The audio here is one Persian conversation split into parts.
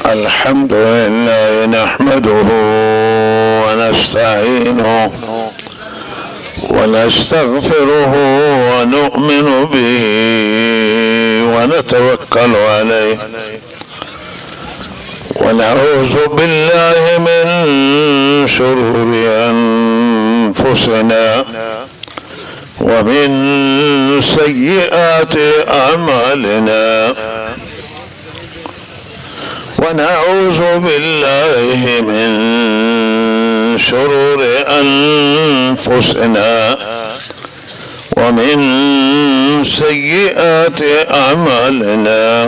الحمد لله نحمده ونستعينه ونستغفره ونؤمن به ونتوكل عليه ونعوذ بالله من شرور أنفسنا ومن سيئات أعمالنا ونعوذ بالله من شرور أنفسنا ومن سيئات أعمالنا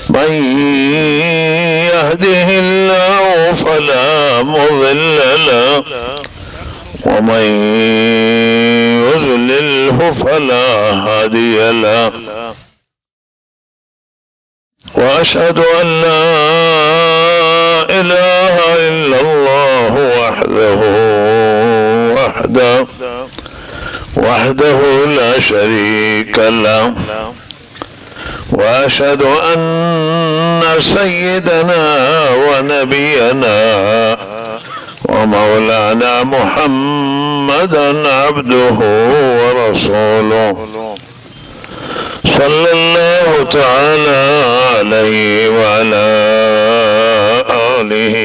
من يهده الله فلا مضل له ومن يضلله فلا هادي له وأشهد أن لا إله إلا الله وحده لا شريك له وأشهد أن سيدنا ونبينا ومولانا محمدا عبده ورسوله صلى الله تعالى عليه وعلى آله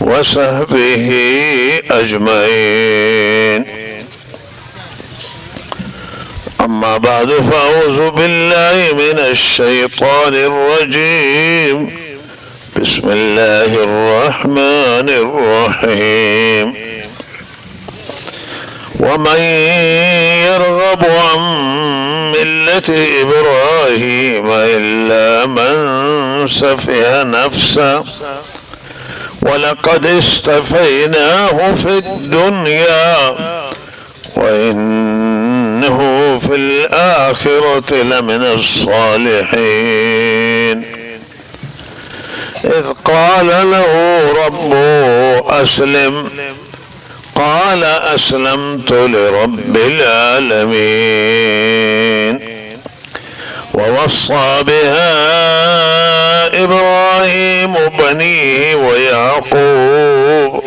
وصحبه أجمعين. أما بعد فأعوذ بالله من الشيطان الرجيم. بسم الله الرحمن الرحيم. ومن يرغب عن ملة إبراهيم إلا من سفه نفسه ولقد اصطفيناه في الدنيا وإنه في الآخرة لمن الصالحين. إذ قال له ربه أسلم قال أسلمت لرب العالمين. ووصى بها إبراهيم بنيه ويعقوب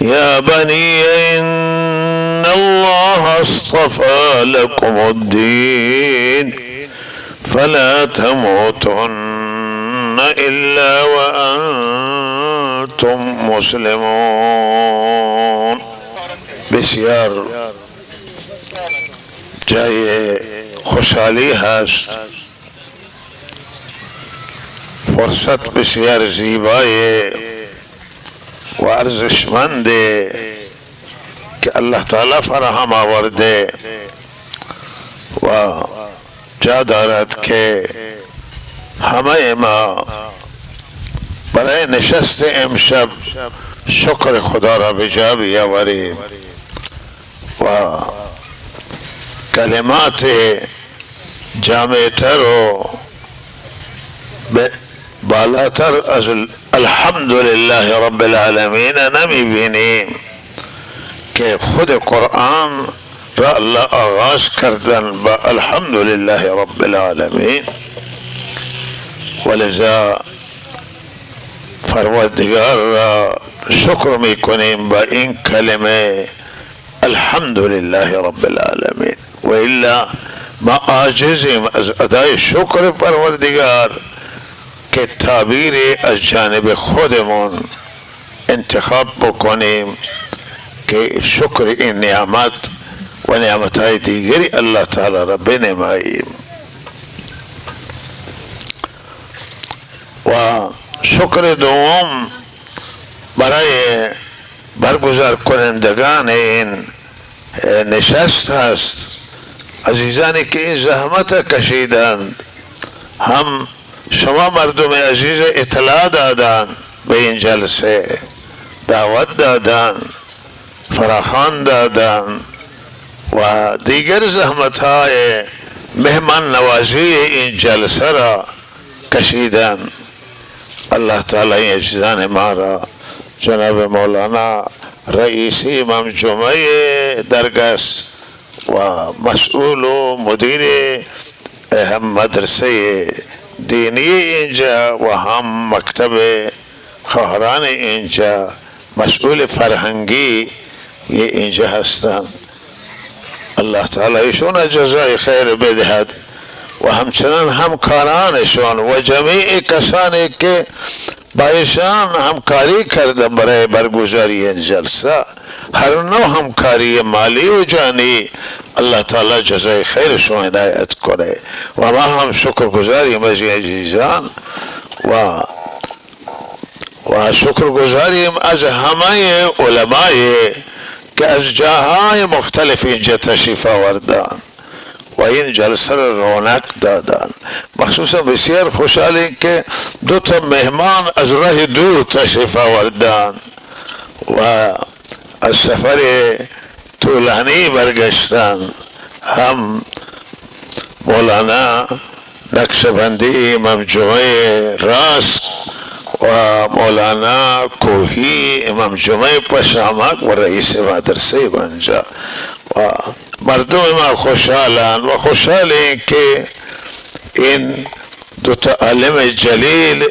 يا بني إن الله اصطفى لكم الدين فلا تموتن إلا وأنتم مسلمون. بسیار جای خوشحالی هست، فرصت بسیار زیبای و ارزشمنده که الله تعالی فراهم آورده و جا دارد که همه ما برای نشست امشب شکر خدا را به جا بیاوریم و کلمات جامعتر و بالاتر از الحمدلله رب العالمین نمی بینیم که خود قرآن را الله آغاز کردن با الحمدلله رب العالمین. ولذا پروردگار را شکر می کنیم با این کلمه الحمدلله رب العالمین، و الا ما عاجزیم از ادای شکر پروردگار که تعبیر از جانب خودمون انتخاب بکنیم که شکر این نعمت و نعمتهای دیگری الله تعالی را بنماییم. و شکر دوم برای برگزار کنندگان این نشست هست، عزیزانی که این زحمت کشیدند، هم شما مردم عزیز اطلاع دادن به این جلسه، دعوت دادن، فراخوان دادن و دیگر زحمت های مهمان نوازی این جلسه را کشیدن. الله تعالی این عزیزان ما را جناب مولانا رئیسی امام جمعه درگاه و مسئول و مدیر هم مدرسه دینی اینجا و هم مکتب خواهران اینجا مسئول فرهنگی اینجا هستند. الله تعالی ایشون جزای خیر بدهد و همچنان همکارانشون و جمیع کسانی که با ایشان همکاری کرده برای برگزاری این جلسه، هر نوع همکاری مالی و جانی، الله تعالی جزای خیرشون عنایت کنه و ما هم شکرگزاریم از این عزیزان و شکرگزاریم از همه علمای که از جاهای مختلف اینجا تشریف آوردن و این جلسه را رونق دادن. مخصوصا بسیار خوشحالیم که دو تا مهمان از راه دور تشریف آوردن و از سفر طولانی برگشتن. هم مولانا نقشبندی امام جمعه راست و مولانا کوهی امام جمعه پشامک و رئیس مدرسه اونجا و مردم ما خوشحالن و خوشحالیم که این دو تا عالم جلیل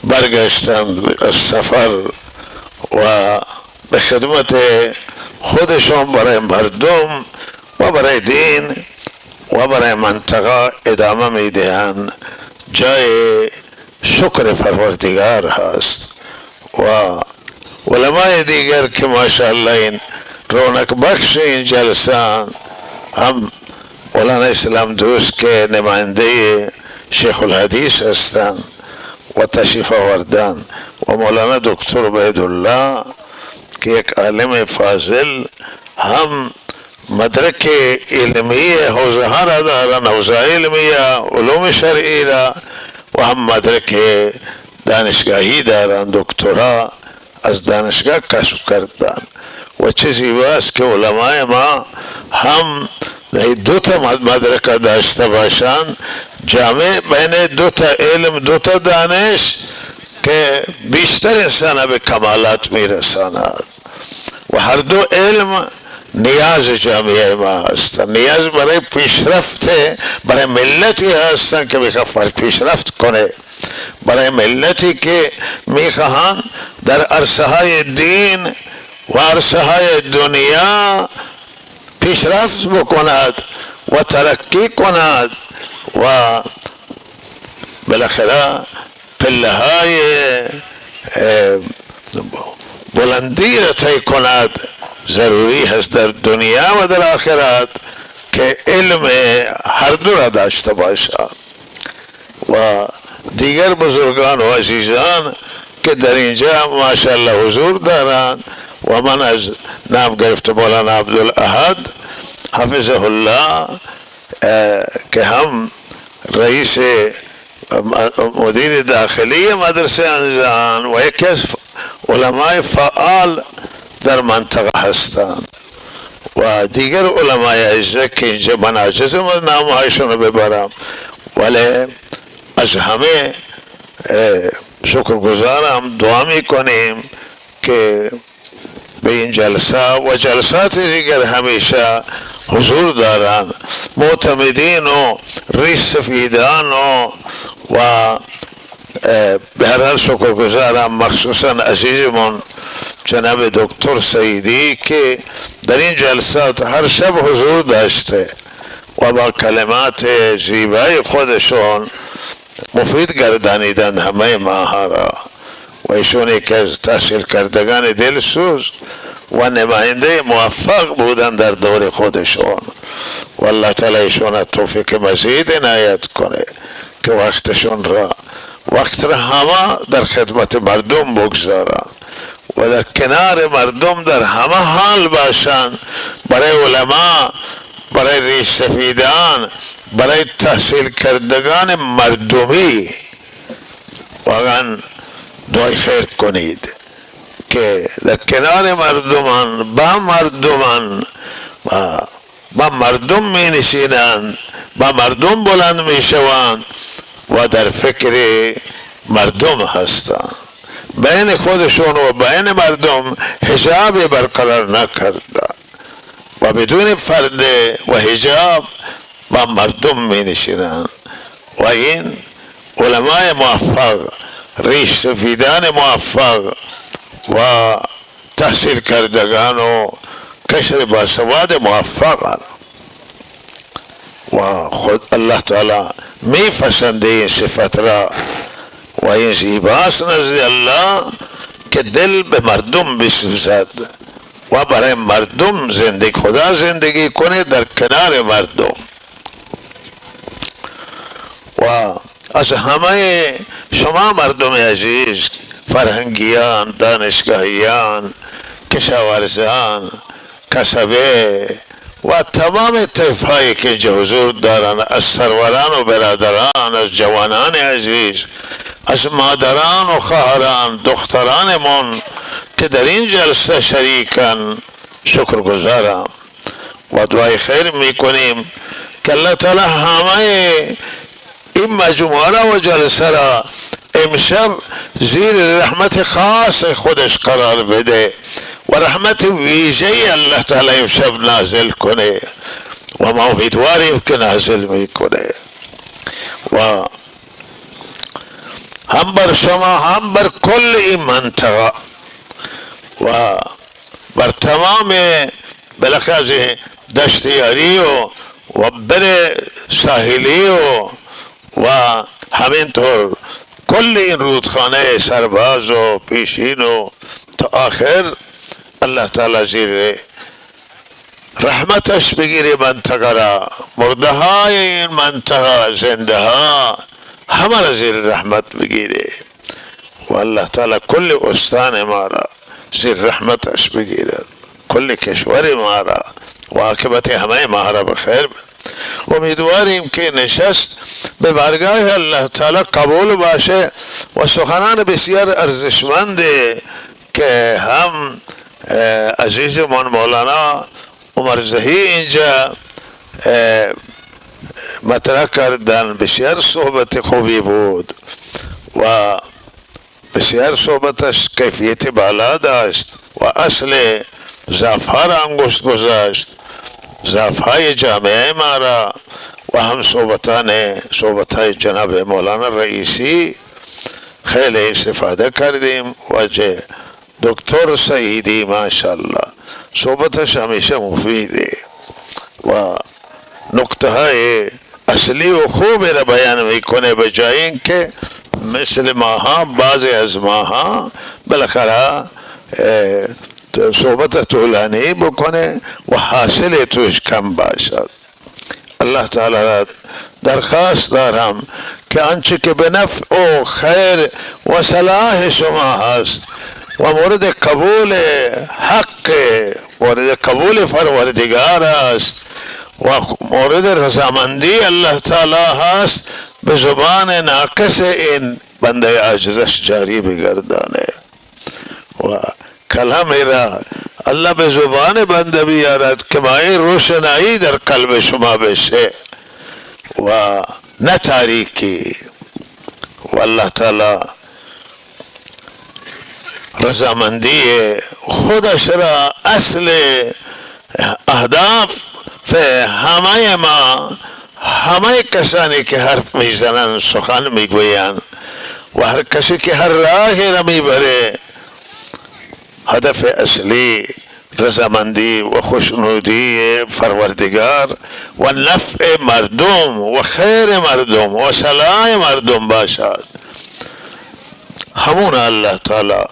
برگشتند از سفر و به خدمت خودشون برای مردم و برای دین و برای منطقه ادامه میدهند. جای شکر پروردگار هست و علمای دیگر که ماشاءالله این رونق بخش این جلسه هم مولانا اسلام دوست که نماینده شیخ الحدیث هستند و تشریف آوردن و مولانا دکتر عبیدالله که یک عالم فاضل هم مدرک علمی حوزه ها را دارن، حوزه علمی علوم شرعی را و هم مدرک دانشگاهی دارن، دکترا از دانشگاه کسب کردن و چیزی باست که علمای ما هم دو تا مدرک داشته باشند، جامع بین دو تا علم دو تا دانش که بیشتر انسان به کمالات میرساند و هر دو علم نیاز جامعه ما هستند، نیاز برای پیشرفت برای ملتی هستند که میخواد پیشرفت کنه، برای ملتی که میخواهند در عرصه های دین و عرصه های دنیا پیشرفت بکند و ترقی کند و بالاخره پله های بلندی را طی کند. ضروری هست در دنیا و در آخرت که علم هر دو را داشته باشد و دیگر بزرگان و عزیزان که در اینجا ماشاءالله حضور دارند و من از نام گرفته مولانا عبدالاحد حفظه الله که هم رئیس مدیر داخلی مدرسه انجان و یکی از علمای فعال در منطقه هستند و دیگر علمای اجزا که اینجا من عاجزم نامهایشون رو ببرم، ولی از همه شکرگزارم، دعا میکنیم که به این جلسه و جلسات دیگر همیشه حضور دارن معتمدین و ریش سفیدان و به هر حال شکرگزارم مخصوصا عزیزمون جناب دکتر سعیدی که در این جلسات هر شب حضور داشته و با کلمات زیبای خودشون مفید گردانیدند همه ماها را و ایشون یکی از تحصیل کردگان دلسوز و نماینده موفق بودن در دور خودشون و الله تعالی ایشون توفیق مزید عنایت کنه که وقت را همه در خدمت مردم بگذارن و در کنار مردم در همه حال باشند، برای علما، برای ریش سفیدان، برای تحصیل کردگان مردمی واقعا دعای خیر کنید که در کنار مردمان با مردم می نشینند، با مردم بلند می شوند و در فکر مردم هستند، بین خودشون و بین مردم حجاب برقرار نکردند و بدون پرده و حجاب با مردم می نشینند و این علمای موفق، ریش سفیدان موفق و تحصیل کردگان و کشر باسواد موفقان و خود الله تعالی می پسنده این صفت را و این زیباست نزد الله که دل به مردم بسوزد و برای مردم زندگی خدا زندگی کنه در کنار مردم. و از همه شما مردم عزیز، فرهنگیان، دانشگاهیان، کشاورزان، کسبه و تمام طیفهایی که اینجا حضور دارند، از سروران و برادران، از جوانان عزیز، از مادران و خواهران، دختران من که در این جلسه شریکن، شکر گزارم و دعای خیر میکنیم که الله تعالی همه این مجموعه را و جلسه را امشب زیر رحمت خاص خودش قرار بده و رحمت ویژه الله تعالی امشب نازل کنه و ما امیدواریم که نازل میکنه و هم بر شما هم بر کل این منطقه و بر تمام بالاخره دشت یاری و بر ساحلی و همینطور کل این رودخانه سرباز و پیشین و تا آخر الله تعالی زیر رحمتش بگیره منطقه را، مرده های این منطقه، زنده ها همه را زیر رحمت بگیره و الله تعالی کل استان ما را زیر رحمتش بگیرد، کل کشور ما را و عاقبت همه ما را بخیر بده. امیدواریم که نشست به بارگاه الله تعالی قبول باشه و سخنان بسیار ارزشمنده که هم عزیزمان مولانا عمر زهی اینجا مطرح کردن، بسیار صحبت خوبی بود و بسیار صحبتش کیفیت بالا داشت و اصل ضعف‌ها را انگشت گذاشت، ضعف‌های جامعه ما را و هم صحبت‌های جناب مولانا رئیسی خیلی استفاده کردیم و دکتر سعیدی ماشاءالله صحبتش همیشه مفیده و نکته های اصلی و خوب را بیان میکنه به جای اینکه مثل ماها بعضی از ماها بالاخره صحبت طولانی بکنه و حاصل توش کم باشد. الله تعالی را درخواست دارم که آنچه که به نفع و خیر و صلاح شما هست و مورد قبول حق، مورد قبول پروردگار است و مورد رضامندی الله تعالی هست، به زبان ناقص این بنده عاجزش جاری بگردانه و کلام را الله به زبان بنده بیارد که مای روشنایی در قلب شما بشه و نه تاریکی و الله تعالی رضامندی خودش را اصل اهداف همه ما، همه کسانی که حرف میزنن، سخن میگویند و هر کسی که هر راهی را میبره، هدف اصلی رضامندی و خوشنودی پروردگار و نفع مردم و خیر مردم و صلاح مردم باشد. همون الله تعالی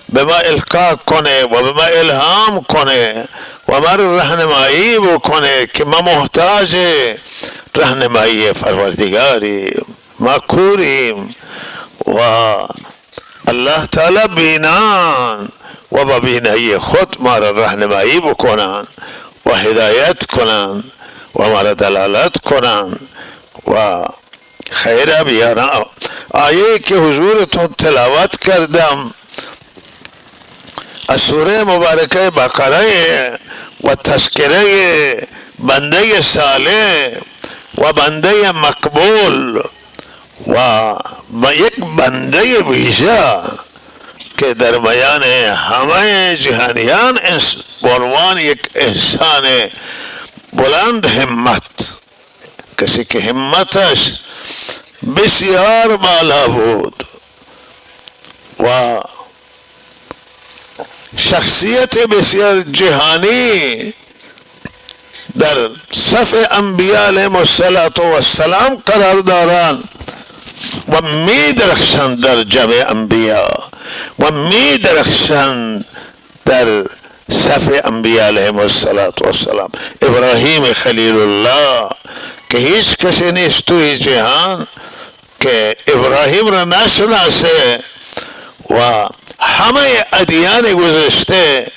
به ما القا کنه و به ما الهام کنه و ما رهنمایی بکنه که ما محتاج رهنمایی پروردگاریم، ما کوریم و الله تعالی بینان و با بینایی خود ما را رهنمایی بکنن و هدایت کنن و ما را دلالت کنن و خیر بیارن. آیه که حضورتون تلاوت کردم از سوره مبارکه بقره و تذکره بنده صالح و بنده مقبول و یک بنده ویژه که در میان همه جهانیان عنوان یک انسان بلند همت، کسی که همتش بسیار بالا بود و شخصیت بسیار جهانی در صف انبیاء علیهم السلام قرار دارند و می درخشند در جمع انبیاء و می درخشند در صف انبیاء علیهم السلام. ابراهیم خلیل الله که هیچ کسی نیست توی جهان که ابراهیم را نشناسه و همه ادیان گذشته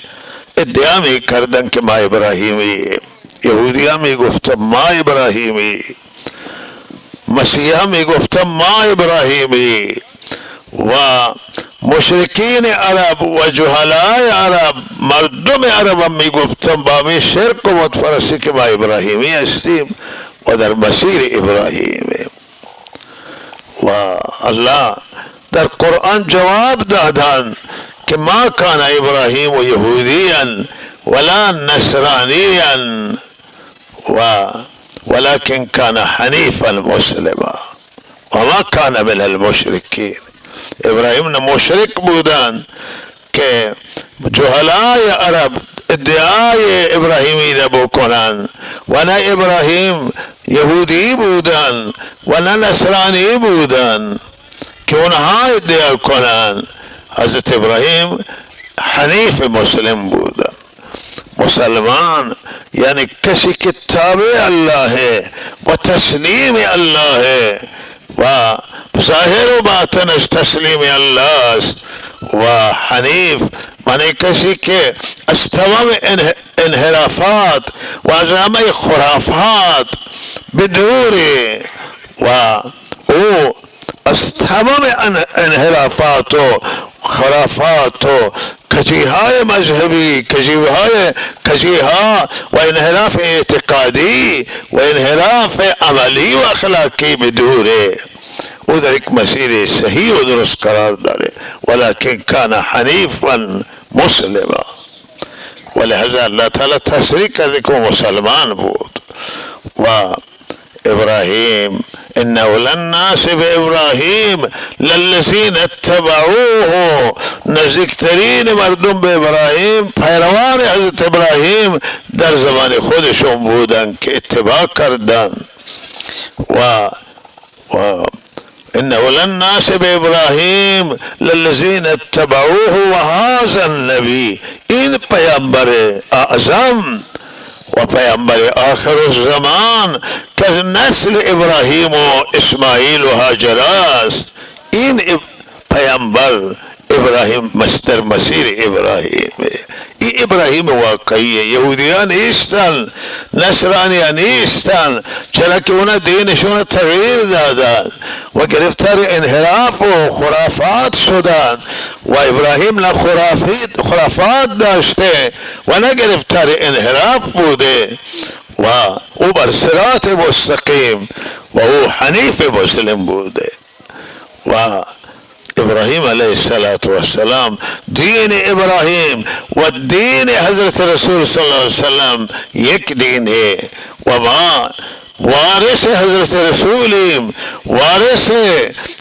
ادعا می کردن که ما ابراهیمی، یهودی ها می گفتن ما ابراهیمی، مسیح ها می گفتن ما ابراهیمی و مشرکین عرب و جهلای عرب، مردم عرب هم می گفتن با می شرک و متفرسی که ما ابراهیمی هستیم و در مسیر ابراهیمی. و الله در قرآن جواب دادن که ما کان ابراهیم و یهودیا ولا نصرانیا ولكن كان حنیفا مسلما و ما کان من المشرکین. ابراهیم نه مشرک بودن که جهلای عرب ادعای ابراهیمی را بکنن و نه ابراهیم یهودی بودن و نه نصرانی بودن که اونها ادعا کنن. حضرت ابراهیم حنیف مسلم بودن. مسلمان یعنی کسی که تابع الله و تسلیم الله و ظاهر و باطنش تسلیم الله است. و حنیف معنی کسی که از تمام انحرافات و از همه خرافات بدوری و او از تمام انحرافات و خرافات و کجیهای مذهبی، کجیها و انحراف اعتقادی و انحراف عملی و اخلاقی بدوره، او در یک مسیر صحیح و درست قرار داره. ولكن کان حنیفا مسلما. ولهذا الله تعالی تصریح کرده که مسلمان بود. و ابراهیم ان اولى الناس بابراهیم للذین اتبعوه، نزدیکترین مردم به ابراهیم پیروان حضرت ابراهیم در زمان خودشون بودن که اتباع کردن. و ان اولى الناس بابراهیم للذین اتبعوه و هذا النبی، این پیامبر اعظم و پیامبر آخر الزمان که از نسل ابراهیم و اسماعیل و هاجر است. این پیامبر ابراهیم مستر مسیر ابراهیم، این ابراهیم واقعی. یهودیان نیستن، نصرانیان نیستن، چرا که اونا دینشون تغییر دادن و گرفتار انحراف و خرافات شدن و ابراهیم نه خرافات داشته و نه گرفتار انحراف بوده و او بر صراط مستقیم و او حنیف مسلم بوده. و ابراهیم علیه السلام دین ابراهیم و دین حضرت رسول صلی اللہ علیہ وسلم یک دین ہے و ما وارث حضرت رسولیم، وارث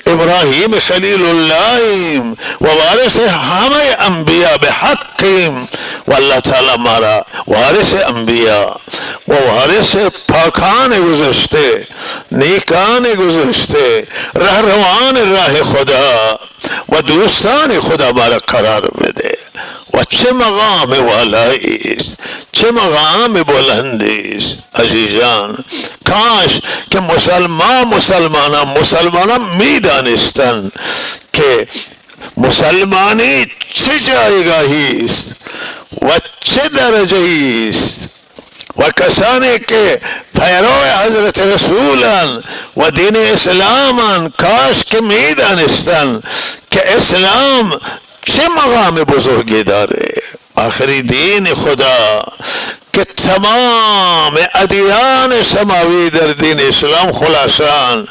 ابراهیم خلیل اللهیم و وارث همه انبیاء بحقیم. و اللہ تعالی مارا وارث انبیاء و وارث پاکان گذشته، نیکان گذشته، رهروان راه خدا و دوستان خدا مارا قرار بده. و چه مقام والایی است، چه مقام بلندی است عزیزان. کاش که مسلمانان میدانستند که مسلمانی چه جایگاهی است و چه درجه است و کسانی که پیرو حضرت رسولان و دین اسلامن کاش که میدانستند که اسلام چه مقام بزرگی داره. آخری دین خدا که تمام ادیان سماوی در دین اسلام خلاصان،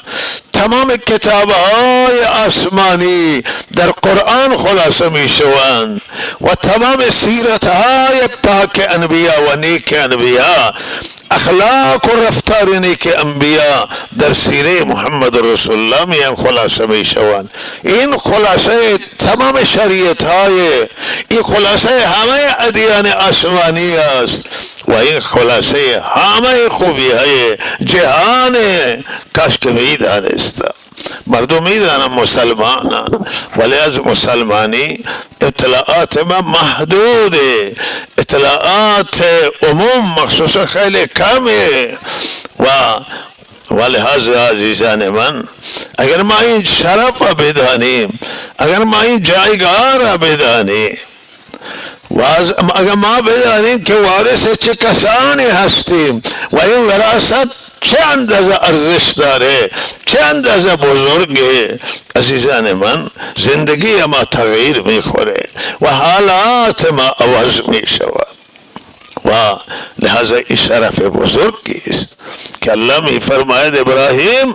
تمام کتابهای آسمانی در قرآن خلاصه می شوند و تمام سیرتهای پاک انبیاء و نیک انبیاء اخلاق و رفتار نیک انبیا در سیره محمد رسول الله میان خلاصه میشوند. این خلاصه تمام شریعت های، این خلاصه همه ادیان آسمانی است و این خلاصه همه خوبی های جهان. کاش که میدانست. مردم میدانن مسلمانان، ولی از مسلمانی اطلاعات ما محدوده، اطلاعات عموم مخصوصا خیلی کمه. و لحاظا عزیزان من، اگر ما این شرف را بدانیم، اگر ما این جایگاه را بدانیم و اگر ما بدانیم که وارث چه کسانی هستیم و این وراثت چه اندازه ارزش داره، چه اندازه بزرگه، عزیزان من زندگی ما تغییر میخوره و حالات ما عوض میشود. و لہذا این شرف بزرگی است که الله می فرماید ابراهیم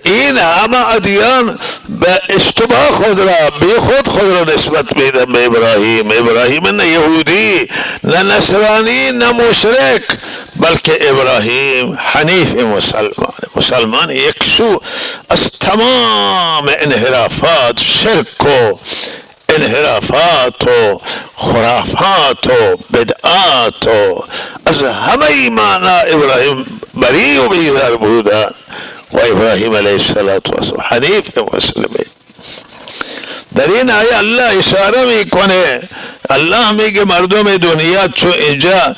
این همه ادیان به اشتباه خود را بی خود را نسبت میدن به ابراهیم. ابراهیم نه یهودی نه نصرانی نه مشرک، بلکه ابراهیم حنیف مسلمان یک سو از تمام انحرافات، شرک و انحرافات و خرافات و بدعات و از همه ایمانا ابراهیم بری و بیزار بودن و ابراهیم علیه السلام حنیف مسلمه. در این آیه الله اشاره میکنه، الله میگه مردم دنیا چون اینجا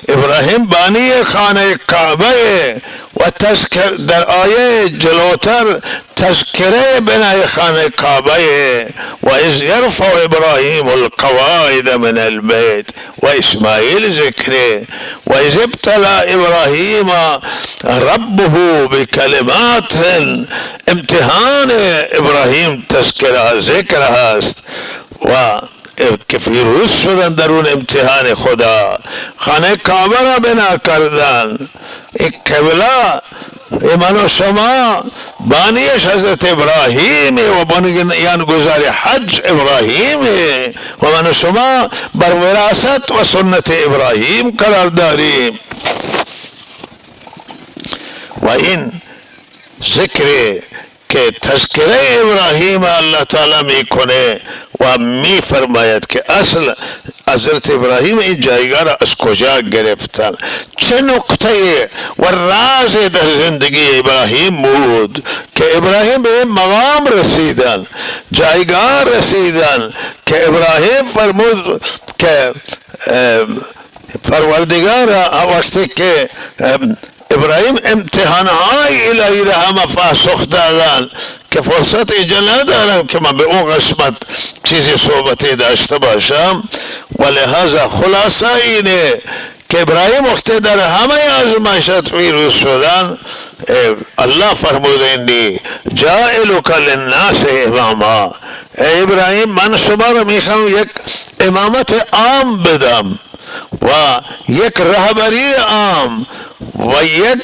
ابراهیم بانی خانه کعبه و تذکر در آیه جلوتر تذکره بنای خانه کعبه و از یرفع ابراهیم القواعد من البیت و اسماعیل ذکره و از ابتلا ابراهیم ربه بکلمات، امتحان ابراهیم تذکره ذکر هست و که فیروز شدن در اون امتحان خدا. خانه کعبه را بنا کردن، یک قبله ایمان و شما بانیش حضرت ابراهیم و بنیانگذار حج ابراهیم و من و شما بر وراثت و سنت ابراهیم قرار داریم. و این ذکر که تذکره ابراهیم الله تعالی میکنه و میفرماید که اصل حضرت ابراهیم این جایگاه را از کجا گرفتن، چه نکته و راز در زندگی ابراهیم بود که ابراهیم به این مقام رسیدن، جایگاه رسیدن که ابراهیم فرمود که پروردگار وقتی که ابراهیم امتحانهای الهی را همه پاسخ دادن که فرصت اینجا ندارم که من به اون قسمت چیزی صحبتی داشته باشم. و لحاظا خلاصه اینه که ابراهیم وقتی در همه آزمایشات پیروز شدن، الله فرموده انی جائلک للناس اماما، ای ابراهیم من شما را میخوام یک امامت عام بدم و یک رهبری عام و یک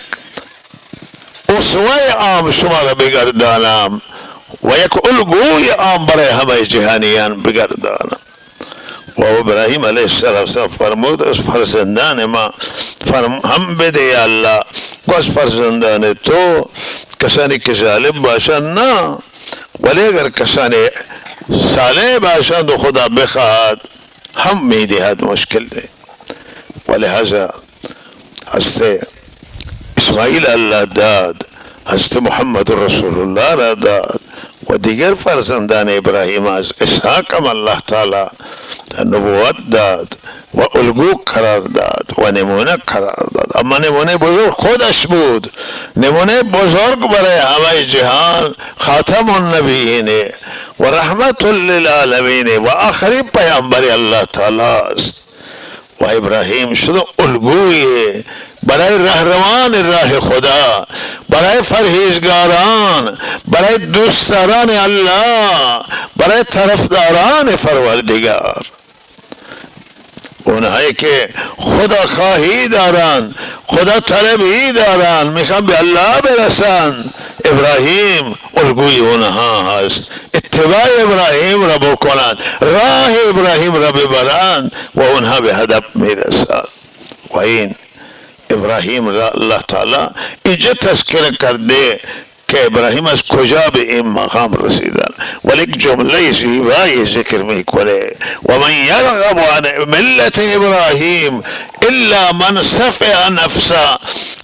اسوه عام شما را بگردانم و یک الگوی عام برای همه جهانیان بگردانم. و ابراهیم علیه السلام فرمود از فرزندان ما هم بده یا الله و از فرزندان تو کسانی که ظالم باشند نه، ولی اگر کسانی صالح باشند و خدا بخواهد هم میدهد، مشکل ده. و لحاظا حضرت اسماعیل الله داد، حضرت محمد رسول الله را داد و دیگر فرزندان ابراهیم از اسحاق هم الله تعالی نبوت داد و الگو قرار داد و نمونه قرار داد. اما نمونه بزرگ خودش بود، نمونه بزرگ برای همه جهان، خاتم النبیین و رحمت للعالمین و آخری پیامبر الله تعالی است. و ابراهیم شد الگوی برای رهروان راه خدا، برای فرهیزگاران، برای دوستداران الله، برای طرفداران پروردگار، اونهایی که خدا خواهی دارند، خدا طلبی دارند، میخوان به الله برسند. ابراهیم الگوی اونها هست، اتباع ابراهیم را بکنند، راه ابراهیم را ببرند و اونها به هدف میرسند. و این ابراهیم را الله تعالی اینجا تذکر کرده که ابراهیم از کجا به این مقام رسیدن، ولی یک جمله زیبایی ذکر میکنه و من یرغب عن ملت ابراهیم الا من صفح نفسه.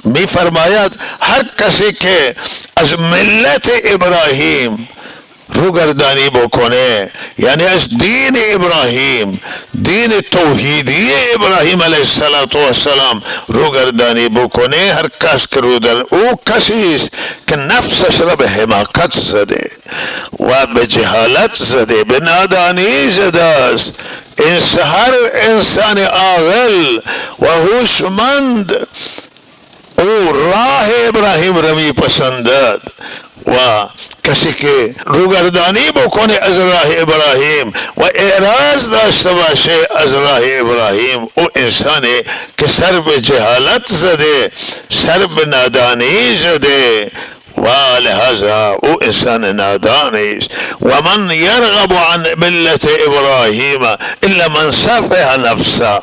میفرماید هر کسی که از ملت ابراهیم روگردانی بکنه، یعنی از دین ابراهیم، دین توحیدی ابراهیم علیه السلام روگردانی بکنه، هر کس که رو در او کسی است که نفسش را به حماقت زده و به جهالت زده، به نادانی زده است. هر انسان عاقل و هوشمند او راه ابراهیم را میپسندد و کسی که روگردانی بکنه از راه ابراهیم و اعراض داشته باشه از راه ابراهیم، او انسانی که سر به جهالت زده، سر به نادانی زده و لہذا او انسان نادانی است. و من یرغب عن ملت ابراهیم الا من صفح نفسه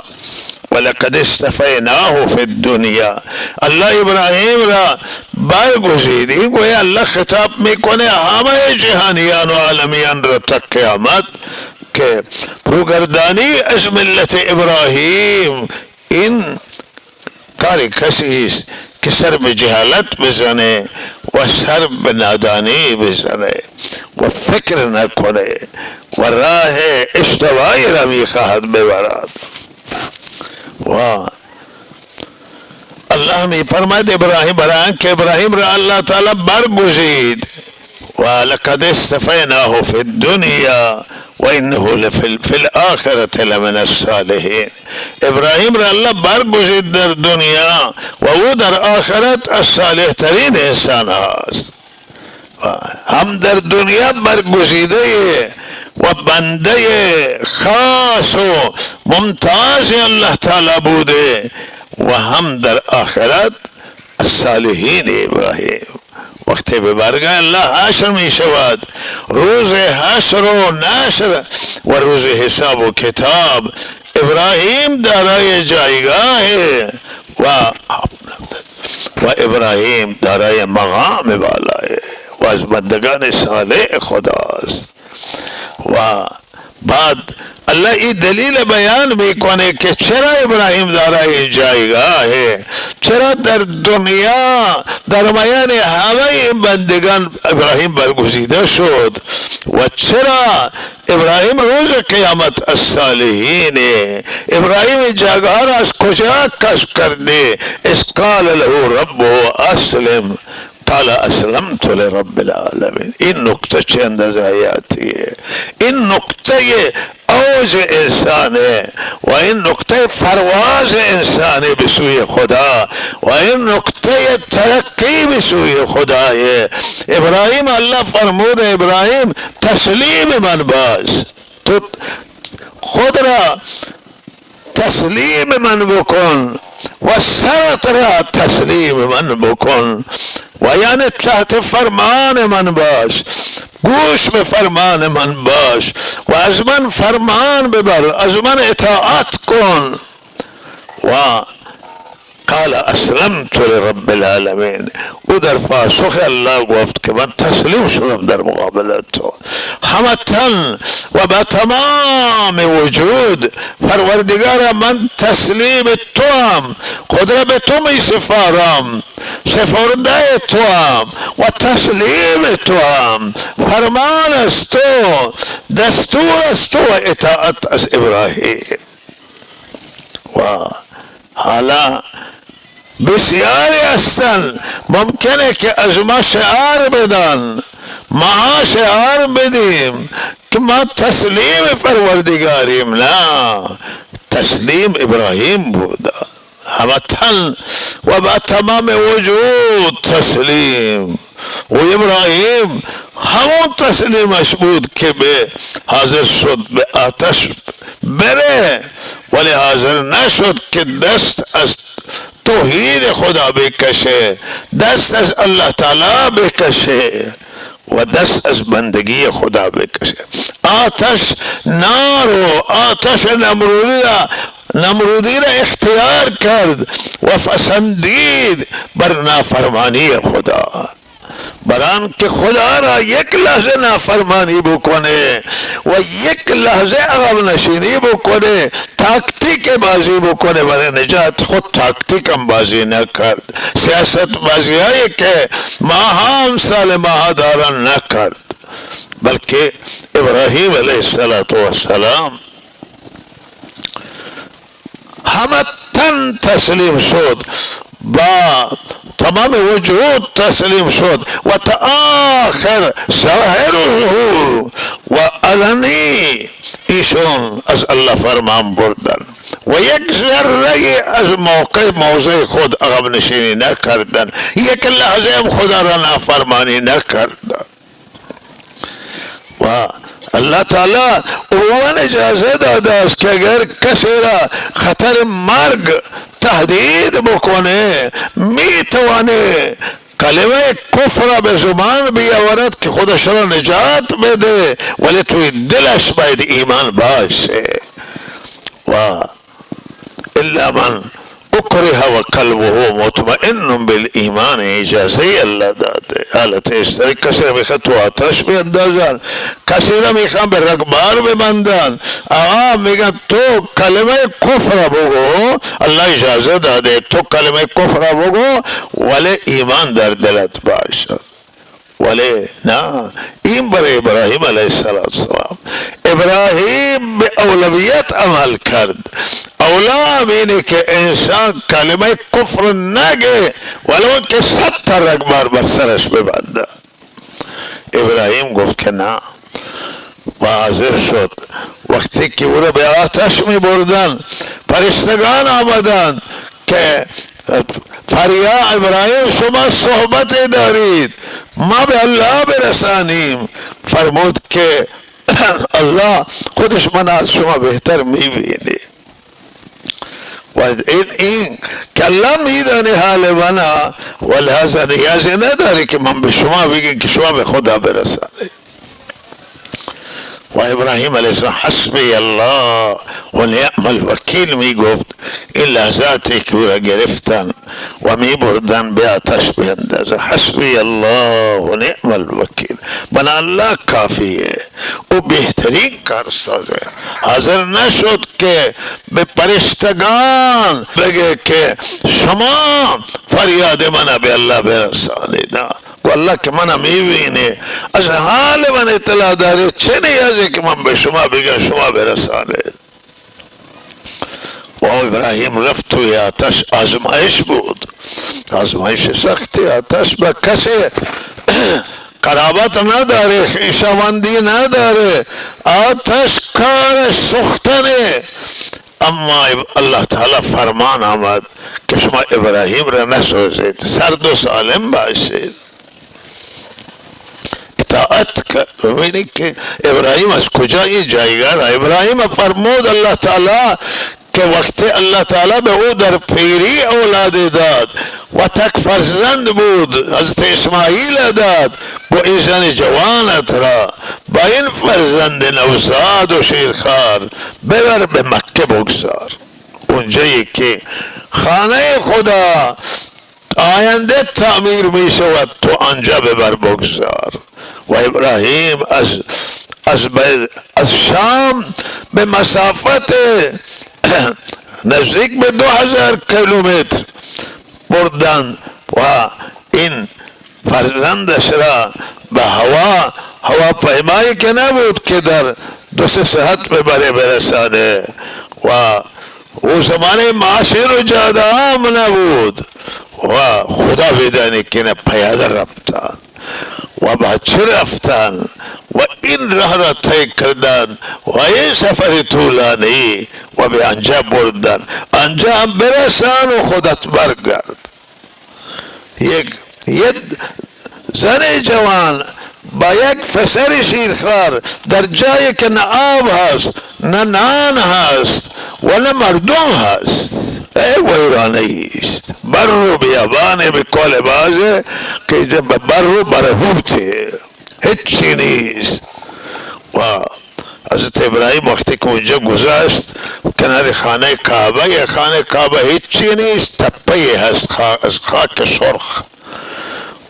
ولقد استفیناه فی الدنیا. الله ابراهیم را برگزید. این گویا الله خطاب میکنه همه جهانیان و عالمیان را تا قیامت که روگردانی از ملت ابراهیم این کاری کسی است که سر به جهالت بزنه و سر به نادانی بزنه و فکر نکنه و راه اشتباهی را میخواهد ببرد. و الله می فرماید ابراهیم برای که ابراهیم را الله تعالی برگزید و لقد استفیناه فی الدنیا و انه فی الاخرة لمن الصالحین. ابراهیم را الله برگزید در دنیا و او در آخرت از صالح ترین انسان هست. هم در دنیا برگزیده و بنده خاص و ممتاز الله تعالی بوده و هم در آخرت الصالحین ابراهیم. وقتی به برگاه الله حشر می شود، روز حشر و نشر و روز حساب و کتاب، ابراهیم دارای جایگاه و ابراهیم دارای مقام بالای و از بندگان صالح خداست. و بعد الله این دلیل بیان میکنه که چرا ابراهیم دارای جایگاه ہے، چرا در دنیا در میان همه این بندگان ابراهیم برگزیده شد و چرا ابراهیم روز قیامت از صالحین. ابراهیم جایگاه را از کجا کسب کرده؟ اذ قال له ربه اسلم قال اسلمت لرب العالمین. این نکته چه اندازه حیاتیه، این نکته اوج انسانه و این نکته پرواز انسانه به سوی خدا و این نکته ترقی به سوی خدایه. ابراهیم الله فرمود ابراهیم تسلیم من باش، تو خود را تسلیم من بکن و سرت را تسلیم من بکن و یعنی تحت فرمان من باش، گوش به فرمان من باش و از من فرمان ببر، از من اطاعت کن. و قال اسلمت لرب العالمین. او در پاسخ الله گفت که من تسلیم شدم در مقابل تو همه تن و با تمام وجود. پروردگار من تسلیم تو هم، خود را به تو می سپارم، سپرده تو هم و تسلیم تو هم. فرمان از تو، دستور از تو و اطاعت از ابراهیم. و حالا بسیاری هستن ممکنه که از ما شعار بدن، ما شعار بدیم که ما تسلیم پروردگاریم. نه، تسلیم ابراهیم بود همه تن و با تمام وجود تسلیم. و ابراهیم همون تسلیمش بود که به حاضر شد به آتش بره، ولی حاضر نشد که دست از توحید خدا بکشه، دست از الله تعالی بکشه و دست از بندگی خدا بکشه. آتش نار و آتش نمرودی را نمرودی را اختیار کرد و پسندید بر نافرمانی خدا، بران که خدا را یک لحظه نافرمانی بکنه و یک لحظه عقب نشینی بکنه، تاکتیک بازی بکنه برای نجات خود، تاکتیک هم بازی نکرد، سیاست بازی هایی که ماها امثال ماها دارن نکرد، بلکه ابراهیم علیه السلام همه تن تسلیم شد، با تمام وجود تسلیم شد و تا آخر ظاهره و علنی ایشون از الله فرمان بردن و یک ذره از موضع خود عقب نشینی نکردن، یک لحظه هم خدا را نافرمانی نکردن. و الله تعالی اون اجازه داده است که اگر کسی را خطر مرگ تهدید بکنه میتوانه کلمه کفر به زبان بیاورد که خودش را نجات بده، ولی توی دلش باید ایمان باشه. و الا من اکره و قلبه مطمئن بالایمان، اجازه الله داده. حالت اشتری کسی را میخواد تو آتش بیندازن، کسی را میخواد به رگبار ببندن، آقا میگن تو کلمه کفر بگو، الله اجازه داده تو کلمه کفر بگو ولی ایمان در دلت باشد. ولی نه، این برای ابراهیم علیه السلام، ابراهیم به اولویت عمل کرد. اولا اینه که انسان کلمه کفر نگه ولو که 100 تا رگبار بر سرش ببنده. ابراهیم گفت که نه و حاضر شد. وقتی که او را به آتش می بردن، فرشتگان آمدن که فریا ابراهیم شما صحبت دارید، ما به الله برسانیم. فرمود که الله خودش من از شما بهتر میبینه و این که الله میدانه حال منا و لحظه نیازی نداره که من به شما بگم که شما به خدا برسانید. و ابراهیم علیه السلام حسبی الله و نعم الوکیل می گفت. این لحظاتی که او را گرفتن و می بردن به آتش بیندازه، حسبی الله و نعم الوکیل، بنا الله کافیه، او بهترین کارسازه. حاضر نشد که به فرشتگان بگه که شما فریاد من به الله برسانید. والله که من میبینه، از حال من اطلاع داره، چه نیازی که من به شما بگم شما برسانید. و ابراهیم رفت توی آتش، آزمایش بود، آزمایش سختی. آتش با کسی قرابت نداره، خویشاوندی نداره، آتش کار سختنه. اما الله تعالی فرمان آمد که شما ابراهیم را نسوزید، سرد و سالم باشید. اطاعت کرد. ببینید که ابراهیم از کجا این جایگاه را، ابراهیم فرمود الله تعالی که وقتی الله تعالی به او در پیری اولاد داد و تک فرزند بود، حضرت اسماعیل داد، با این زن جوانت را با این فرزند نوزاد و شیرخوار ببر به مکه بگذار، اونجایی که خانه خدا آینده تعمیر می شود، تو آنجا ببر بگذار. و ابراهیم از شام به مسافت نزدیک به 2000 کیلومتر بردن و این فرزندش را به هواپیمایی که نبود که در 2 ساعت ببره برسانه، و او زمان معاشر و جاده هم نبود و خدا بدانه که نه پیاده رفتن و بچه رفتن و این راه را طی کردن و این سفر طولانی و به آنجا بردن. آنجا هم برسان و خودت برگرد. یک زن جوان با یک پسر شیرخوار در جایی که نه آب هست، نه نان هست و نه مردم هست، ویرانه است. بر و بیابانه به کل بازه که بر و برهوته، هیچی نیست. و حضرت ابراهیم وقتی که اونجا گذاشت کنار خانه کعبه، یه خانه کعبه هیچی نیست، تپه هست از خاک سرخ،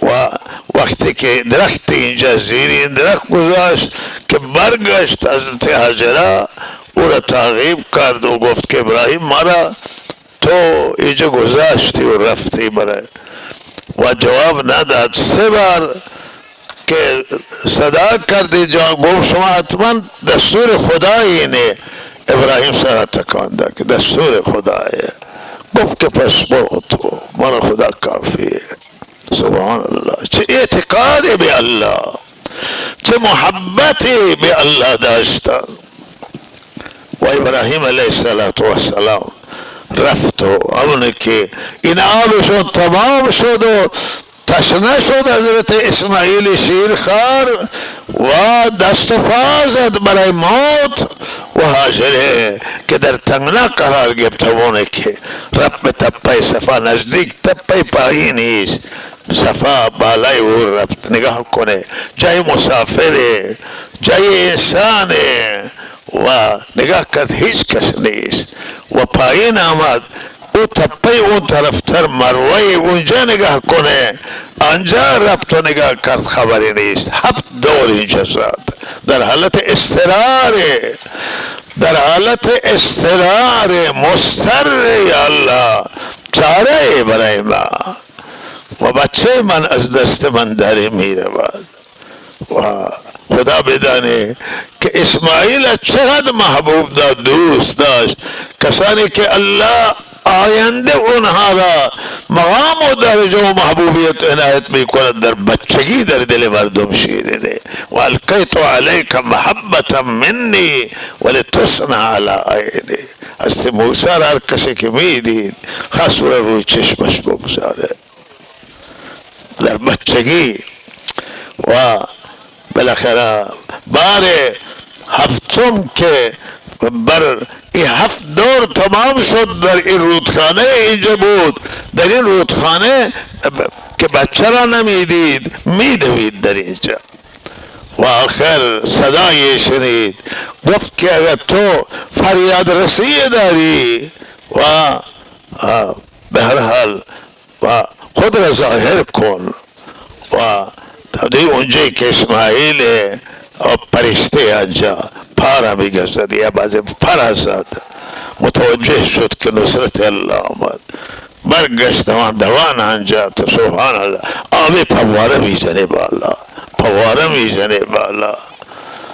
و وقتی که درخت اینجا زیر این درخت گذاشت که برگشت حضرت هاجره او را تعقیب کرد و گفت که ابراهیم مرا تو اینجا گذاشتی و رفتی برای، و جواب نداد. 3 بار که صدا کردی جان گفت شما حتما دستور خدا اینه. ابراهیم سر تکان داد که دستور خدایه. گفت که پس برو تو، من خدا کافیه. سبحان الله، چه اعتقادی به الله، چه محبتی به الله داشتن. و ابراهیم علیه السلام رفت و اونه که این آبشون تمام شد و تشنه شد حضرت اسماعیل شیرخوار و دست و پا زد برای موت، و هاجره که در تنگنا قرار گرفته که رب به تپه صفا نزدیک تپه پایینی است، صفا بالای او رفت نگاه کنه، جای مسافره، جای انسانه، و نگاه کرد هیچ کس نیست، و پایین آمد او تپه اون طرف تر مروه اونجا نگاه کنه، آنجا رفت و نگاه کرد خبری نیست. 7 دور اینجا زد در حالت استراره، در حالت استراره مستر یا الله چاره برای ما، و بچه من از دست من داره میره بعد. و خدا بدانه که اسماعیل چقدر محبوب داشت، دوست داشت، کسانی که الله آینده اونها را مقام و درجه و محبوبیت عنایت میکند در بچگی در دل مردم شیرینه. و القیت علیک محبتا منی ولتصنع علی عینی. از موسی را هر کسی که میدید خاص را روی چشمش بگذاره در بچگی. و بالاخره بار 7م که بر این 7 دور تمام شد در این رودخانه اینجا بود، در این رودخانه که بچه را نمیدید میدوید در اینجا، و آخر صدای شنید گفت که اگر تو فریاد رسی داری و به هر حال و خود را ظاهر کن. و در اونجایی که اسماعیل پرشته آنجا پارا میگشتد یا بعضی پارا زد، متوجه شد که نصرت الله آمد، برگشت دوان آنجا. تو سبحان الله آب پواره میزنه بالا، پواره میزنه بالا،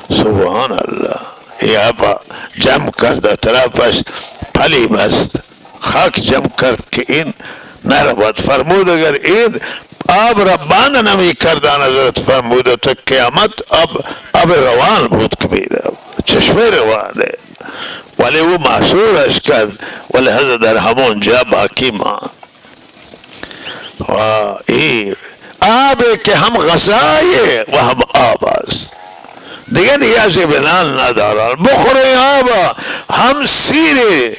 سبحان الله. یا با جمع کرد اطرافش پلی بست، خاک جمع کرد که این نرود. فرمود اگر این آب را بند نمی کردن حضرت فرموده تا قیامت آب روان بود که میره، چشمه روانه، ولی او معصورش کرد، ولی حضرت در همون جا باقی ماند. و این آبه که هم غذایه و هم آب است، دیگه نیازی به نان ندارن، بخوره آب هم سیره،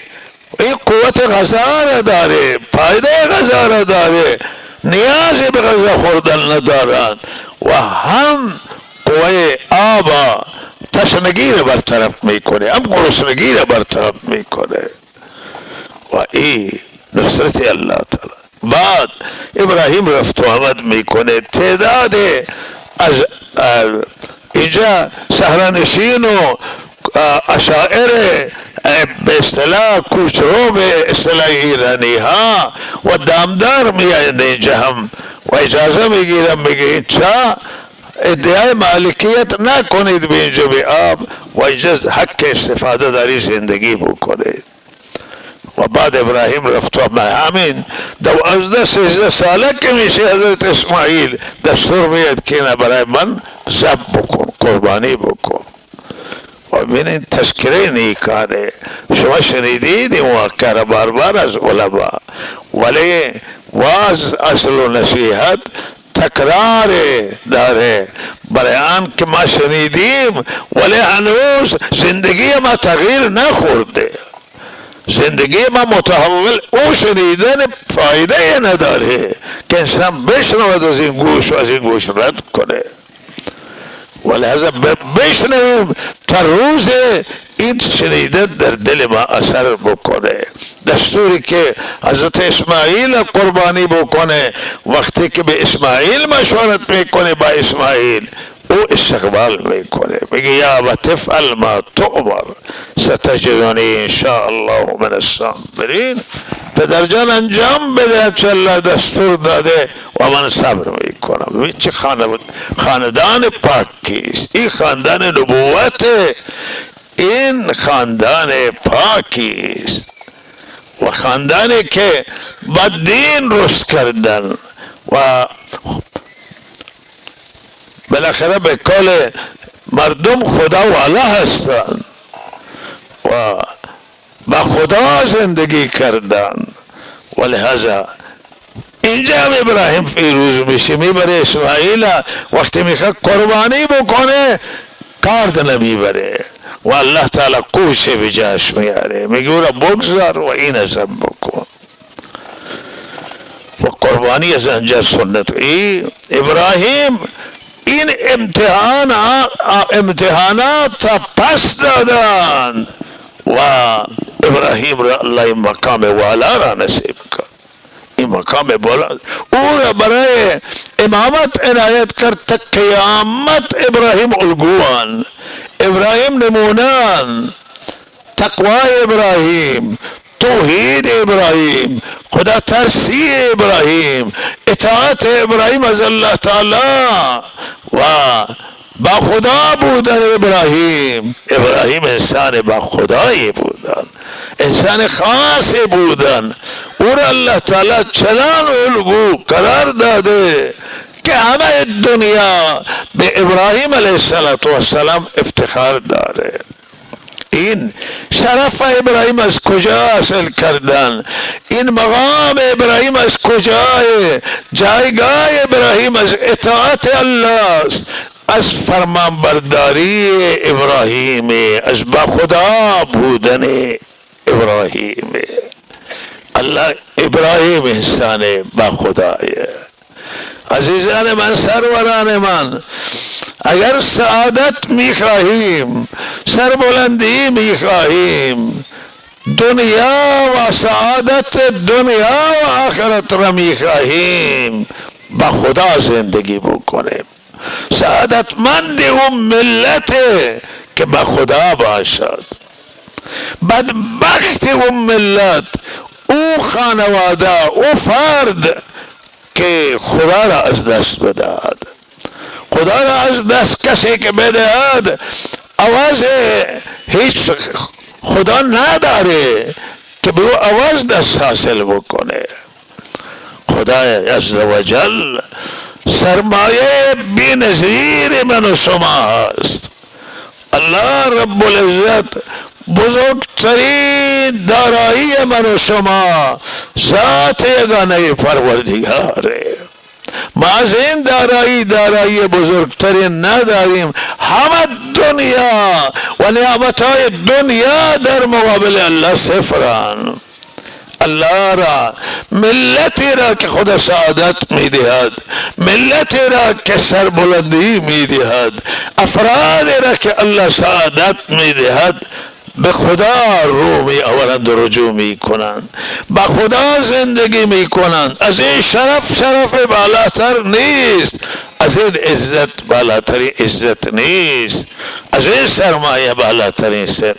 این قوت غذا را داره، فایده غذا را داره، نیازی به غذا خوردن ندارن، و هم قوه آب تشنگی را برطرف میکنه، هم گرسنگی را برطرف میکنه. و این نصرت الله تعالی. بعد ابراهیم رفت و آمد میکنه، تعداد از اینجا صحرانشین و اشاعره به اصطلاح کوچرو به اصطلاح ایرانی ها و دامدار میآیند اینجا هم، و اجازه میگیرم میگه چا ادعای مالکیت نکنید به اینجا به آب، و اینجا حق استفاده داری زندگی بکنید. و بعد ابراهیم رفت و همین 12-13 ساله که میشه حضرت اسماعیل دستور میاد که نه برای من ذبح بکن، قربانی بکن. و ببینید تذکره نیکانه، شما شنیدید این واقعه را بار بار از علما، ولی واز اصل و نصیحت تکرار داره برای آن که ما شنیدیم ولی هنوز زندگی ما تغییر نخورده، زندگی ما متحول، او شنیدن فایده نداره که انسان بشنود از این گوش و از این گوش رد کنه. و ولهذا بشنویم تا روز این شنیدن در دل ما اثر بکنه. دستوری که حضرت اسماعیل قربانی بکنه، وقتی که به اسماعیل مشورت میکنه با اسماعیل، او استقبال میکنه، میگه یا ابت افعل ما تؤمر ستجدنی ان شاء الله من الصابرین. پدر جان انجام بده چه الله دستور داده و من صبر میکنم. این چه خاندان پاکیست، این خاندان نبوت، این خاندان پاکیست و خاندانی که با دین رشد کردن و بالاخره به کل مردم خدا والا هستند و با خدا زندگی کردن. ولهذا اینجا هم ابراهیم فیروز میشه، میبره اسماعیل، وقتی میخواد قربانی بکنه کارد نمیبره و الله تعالی کوشه به جاش میاره، میگه او را بگذار و این حساب بکن و قربانی از انجا سنت. ابراهیم این امتحانات تا پس دادن و ابراهیم را الله این مقام والا را نصیب کرد. این مقام بلند او را برای امامت عنایت کرد تا قیامت. ابراهیم الگوان، ابراهیم نمونان، تقوای ابراهیم، توحید ابراهیم، خدا ترسی ابراهیم، اطاعت ابراهیم از الله تعالی و با خدا بودن ابراهیم. ابراهیم انسان با خدایی بودن، انسان خاص بودن. او را الله تعالی چنان الگو قرار داده که همه دنیا به ابراهیم علیه السلام افتخار داره. این شرف ابراهیم از کجا حاصل کردن؟ این مقام ابراهیم از کجای؟ جایگاه ابراهیم از اطاعت الله است، از فرمان برداری ابراهیم، از با خدا بودن ابراهیم. الله ابراهیم انسان با خدایه. عزیزان من، سروران من، اگر سعادت میخواهیم، سربلندی میخواهیم، دنیا و سعادت دنیا و آخرت را میخواهیم، با خدا زندگی بکنیم. سعادتمند اون ملت که با خدا باشد، بدبخت اون ملت، او خانواده، او فرد که خدا را از دست بدهد. خدا را از دست کسی که بدهد آواز هیچ خدا نداره که به او آواز دست حاصل بکنه. خدا عزوجل سرمایه بی نظیر من و شما هست. الله رب العزت بزرگترین دارایی من و شما ذات یگانه پروردگاره. ما از این دارایی بزرگترین نداریم. همه دنیا و نعمتهای دنیا در مقابل الله صفران. الله را، ملتی را که خدا سعادت میدهد، ملتی را که سربلندی میدهد، افرادی را که الله سعادت میدهد، به خدا رو می آورند و رجوع می کنند، با خدا زندگی می کنند. از این شرف بالاتر نیست، از این عزت بالاترین عزت نیست، از این سرمایه بالاترین سر.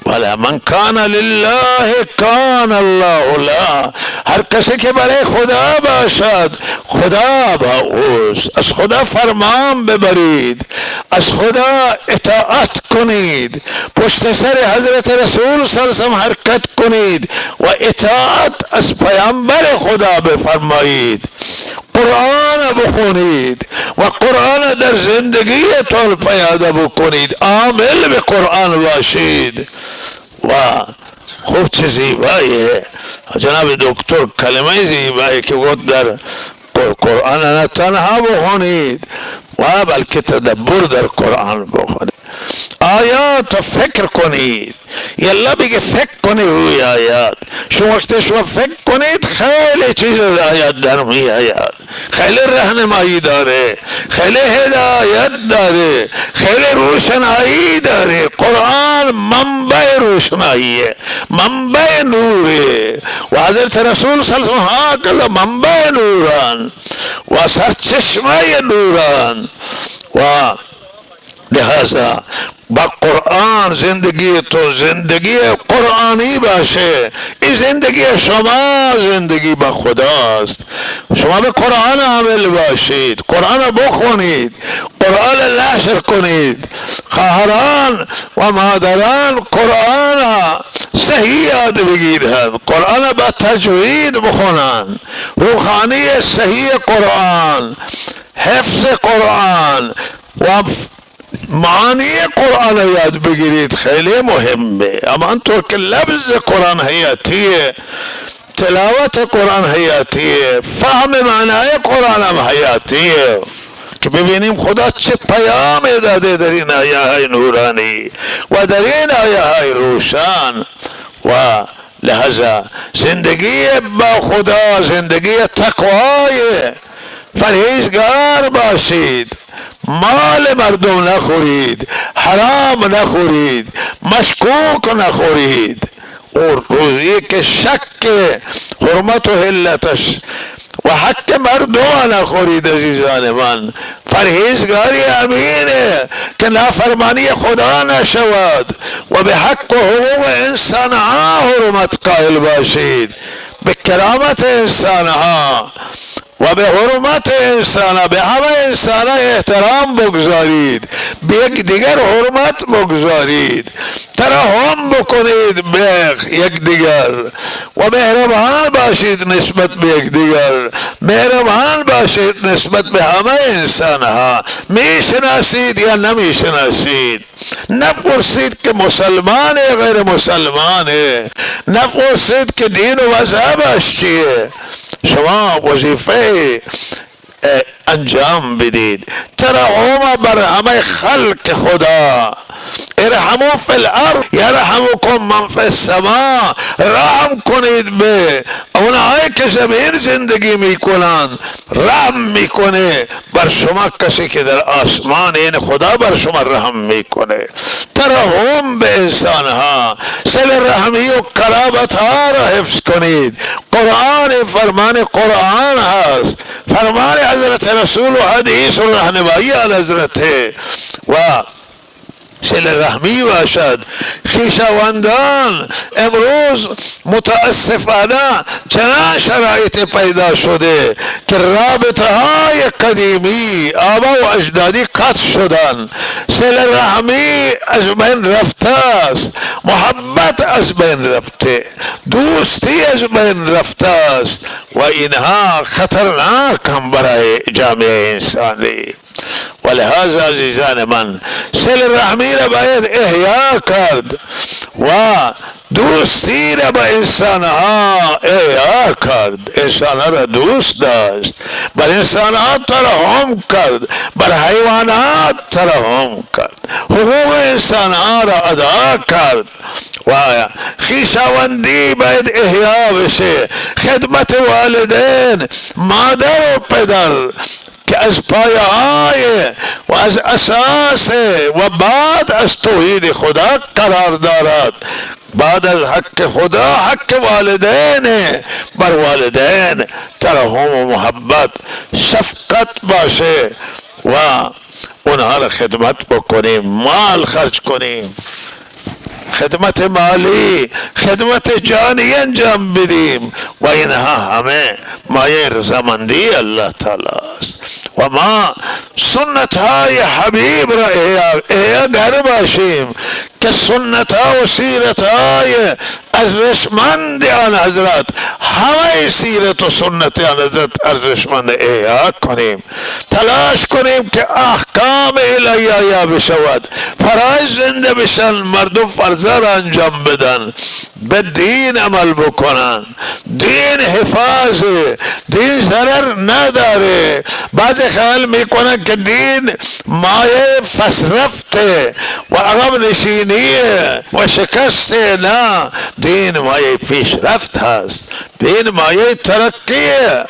ولی من کان لله کان الله له. هر کسی که برای خدا باشد، خدا با اوست. از خدا فرمان ببرید، از خدا اطاعت کنید، پشت سر حضرت رسول صلی الله علیه وسلم حرکت کنید و اطاعت از پیامبر خدا بفرمایید. قرآن بخونید و قرآن در زندگیتون پیاده بکنید، عامل به قرآن باشید. و خوب چه زیباییه جناب دکتر، کلمه زیبایی که گفت در قرآن نه تنها بخونید و بلکه تدبر در قرآن بخونید. آیات فکر کنید. یلا بگه فکر کنید روی آیات. شما وقتی شما فکر کنید خیلی چیز آیات در می آید، خیلی رهنمایی داره، خیلی هدایت داره، خیلی روشنایی داره. قرآن منبع روشناییه، منبع نوره و حضرت رسول صلی الله علیه و آله منبع نوران و سرچشمه نوران و لہذا با قرآن زندگی تو زندگی قرآنی باشه. این زندگی شما زندگی با خداست. شما به قرآن عامل باشید، قرآن بخونید، قرآن نشر کنید. خواهران و مادران قرآن صحیح یاد بگیرند، قرآن با تجوید بخونند، روحانی صحیح قرآن، حفظ قرآن و معانی قرآن یاد بگیرید. خیلی مهمه. اما انطور که لفظ قرآن حیاتیه، تلاوت قرآن حیاتیه، فهم معنای قرآن هم حیاتیه که ببینیم خدا چه پیام داده در این آیه های نورانی و در این آیه های روشن. و لحظه زندگی با خدا زندگی تقوای، پرهیزگار باشید، مال مردم نخورید، حرام نخورید، مشکوک نخورید. اور روزی که شک حرمت و حلتش و حق مردم نخورید. عزیزان من، پرهیزگاری امینه که نافرمانی خدا نشود و به حق و حقوق انسان ها حرمت قائل باشید، به کرامت انسان ها و به حرمت انسان، به همه انسان احترام بگذارید، به یک دیگر حرمت بگذارید، ترحم بکنید به یک دیگر و مهربان باشید نسبت به یک دیگر، مهربان باشید نسبت به همه انسان ها. میشناسید یا نمیشناسید، نپرسید که مسلمان غیر مسلمانه، نپرسید که دین و مذهبش چیه. شما وظیفه انجام بدید. ترحم بر همه خلق خدا. ارحموا فی الارض یرحمکم من فی السماء. رحم کنید به اونهایی که زمین زندگی میکنند، رحم میکنه بر شما کسی که در آسمان، این خدا بر شما رحم میکنه. ترحم به انسان ها، صله رحمی و قرابت ها را حفظ کنید. قرآن فرمان قرآن هست، فرمان حضرت رسول و حدیث و رهنمایی آن حضرت و صله رحمی باشد. خویشاوندان امروز متاسفانه چنان شرایط پیدا شده که رابطه های قدیمی آبا و اجدادی قطع شدن، صله رحمی از بین رفته است، محبت از بین رفته، دوستی از بین رفته است و اینها خطرناک هم برای جامعه انسانی. ولهذا عزیزان من، صله رحمی را باید احیا کرد و دوستی را با انسان ها احیا کرد، انسان ها را دوست داشت، بر انسان ها ترحم کرد، بر حیوانات ترحم کرد، حقوق انسان ها را ادا کرد و خویشاوندی باید احیا بشه. خدمت والدین، مادر و پدر که از پایه های و از اساس و بعد از توحید خدا قرار دارد. بعد از حق خدا حق والدین، بر والدین ترحم و محبت شفقت باشه و اونها را خدمت بکنیم، مال خرج کنیم، خدمت مالی، خدمت جانی انجام بدیم و اینها همه مایه رضامندی الله تعالی است. و ما سنت های حبیب را احیا باشیم که سنت ها و سیرت های ارزشمند آن حضرت، همه سیرت و سنت آن حضرت ارزشمند احیا کنیم. تلاش کنیم که احکام الهی بشود، فرایض زنده بشن، مردم فرضا را انجام بدن، به دین عمل بکنن. دین حفاظه، دین ضرر نداره. بعضی خیال میکنن که دین مایه فسرفته و عقب نشینی و شکست نه. دین مایه پیشرفت هست، دین مایه ترقیه.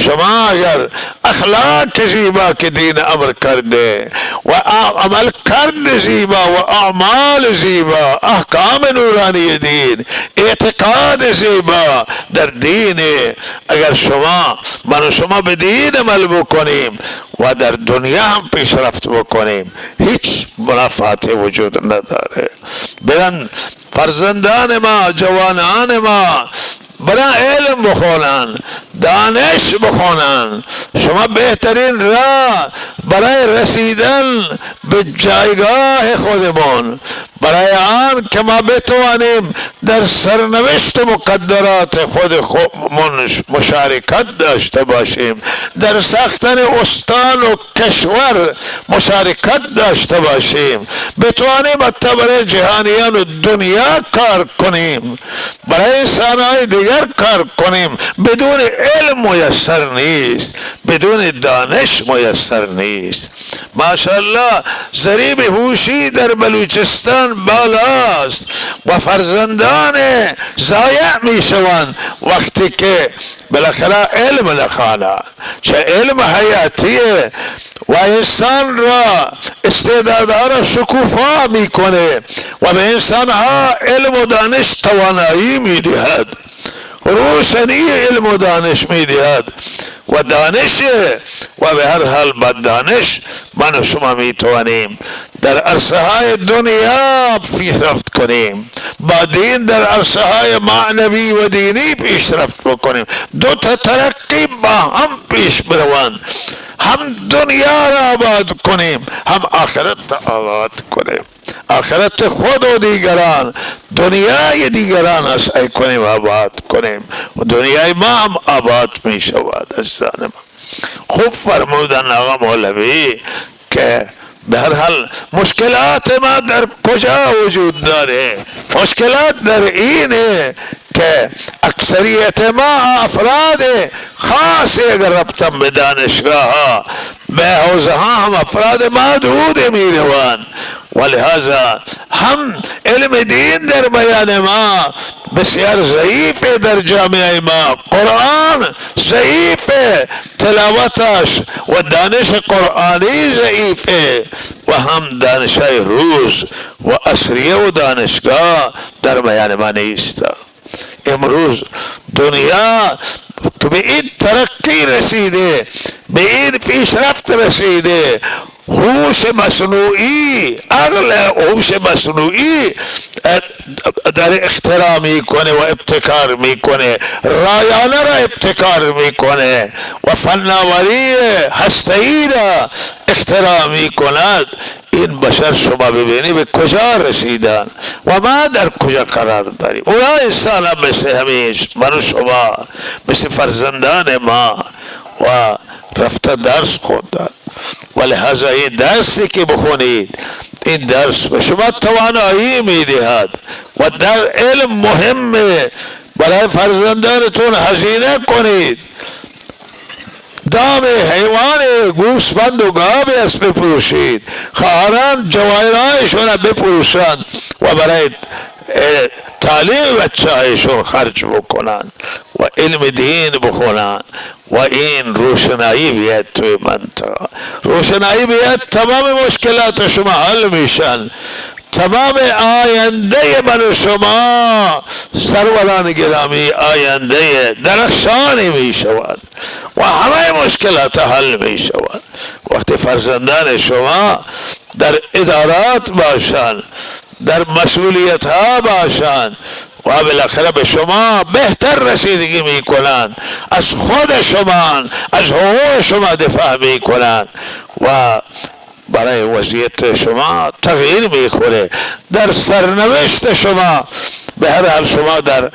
شما اگر اخلاق زیبا که دین امر کرده و عمل کرد زیبا و اعمال زیبا، احکام نورانی دین، اعتقاد زیبا در دین، اگر من و شما به دین عمل بکنیم و در دنیا هم پیشرفت بکنیم، هیچ منافاتی وجود نداره. برن فرزندان ما، جوانان ما برای علم بخونن، دانش بخونن. شما بهترین راه برای رسیدن به جایگاه خودمون، برای آن که ما بتوانیم در سرنوشت مقدرات خودمون مشارکت داشته باشیم، در ساختن استان و کشور مشارکت داشته باشیم، بتوانیم حتی برای جهانیان و دنیا کار کنیم، برای انسانهای دیگر کار کنیم. بدون علم میسر نیست، بدون دانش میسر نیست. ماشاءالله ضریب هوشی در بلوچستان بالاست و فرزندان ضایع می شوند وقتی که بالاخره علم نخوانند. چه علم حیاتیه و انسان را استعدادها را شکوفا میکنه و به انسان ها علم و دانش توانایی میدهد، روشنی علم و دانش میدهد و دانش. و به هر حال با دانش من و شما میتوانیم در عرصه های دنیا پیشرفت کنیم، با دین در عرصه های معنوی و دینی پیشرفت بکنیم. دو تا ترقی با هم پیش بروند، هم دنیا را آباد کنیم، هم آخرت را آباد کنیم. آخرت خود و دیگران، دنیای دیگران اسعی کنیم، آباد کنیم و دنیای ما هم آباد می شود. عزیزان من، خوب فرمودن آقا مولوی که به هر حال مشکلات ما در کجا وجود داره؟ مشکلات در اینه که اکثریت ما افراد خاصی اگر ربطن به دانشگاه ها، به حوزه ها هم افراد محدود می روند و لہذا هم علم دین در بیان ما بسیار ضعیف در جامعه ما، قرآن ضعیف، تلاوتش و دانش قرآنی ضعیف و هم دانش روز و عصریه و دانشگاه در بیان ما نیست. امروز دنیا که به این ترقی رسیده، به این پیشرفت رسیده، هوش مصنوعی، عقل هوش مصنوعی در اختراع میکنه و ابتکار میکنه، رایانه را ابتکار میکنه و فناوری هسته‌ای را اختراع میکند. این بشر شما ببینی به کجا رسیدن و ما در کجا قرار داریم. اونا انسان هم مثل همیش من و شما، مثل فرزندان ما و رفته درس خوندن و لحاظا این درسی که بخونید، این درس به شما توانایی میدهد و در علم مهمه. برای فرزندانتون هزینه کنید، دام حیوان گوسفند و گاو است بپروشید، خواهران جواهرهایشون را بپروشند و برای تعلیم بچه هایشون خرج بکنند و علم دین بخونند و این روشنایی بیاد توی منطقه. روشنایی بیاد، تمام مشکلات شما حل میشن، تمام آینده من و شما سروران گرامی آینده درخشانی می شود و همه مشکلات حل می شود. وقتی فرزندان شما در ادارات باشند، در مسئولیت ها باشند و بالاخره به شما بهتر رسیدگی می کنند، از خود شما، از حقوق شما دفاع می کنند و برای وضعیت شما تغییر میخوره، در سرنوشت شما. به هر حال شما در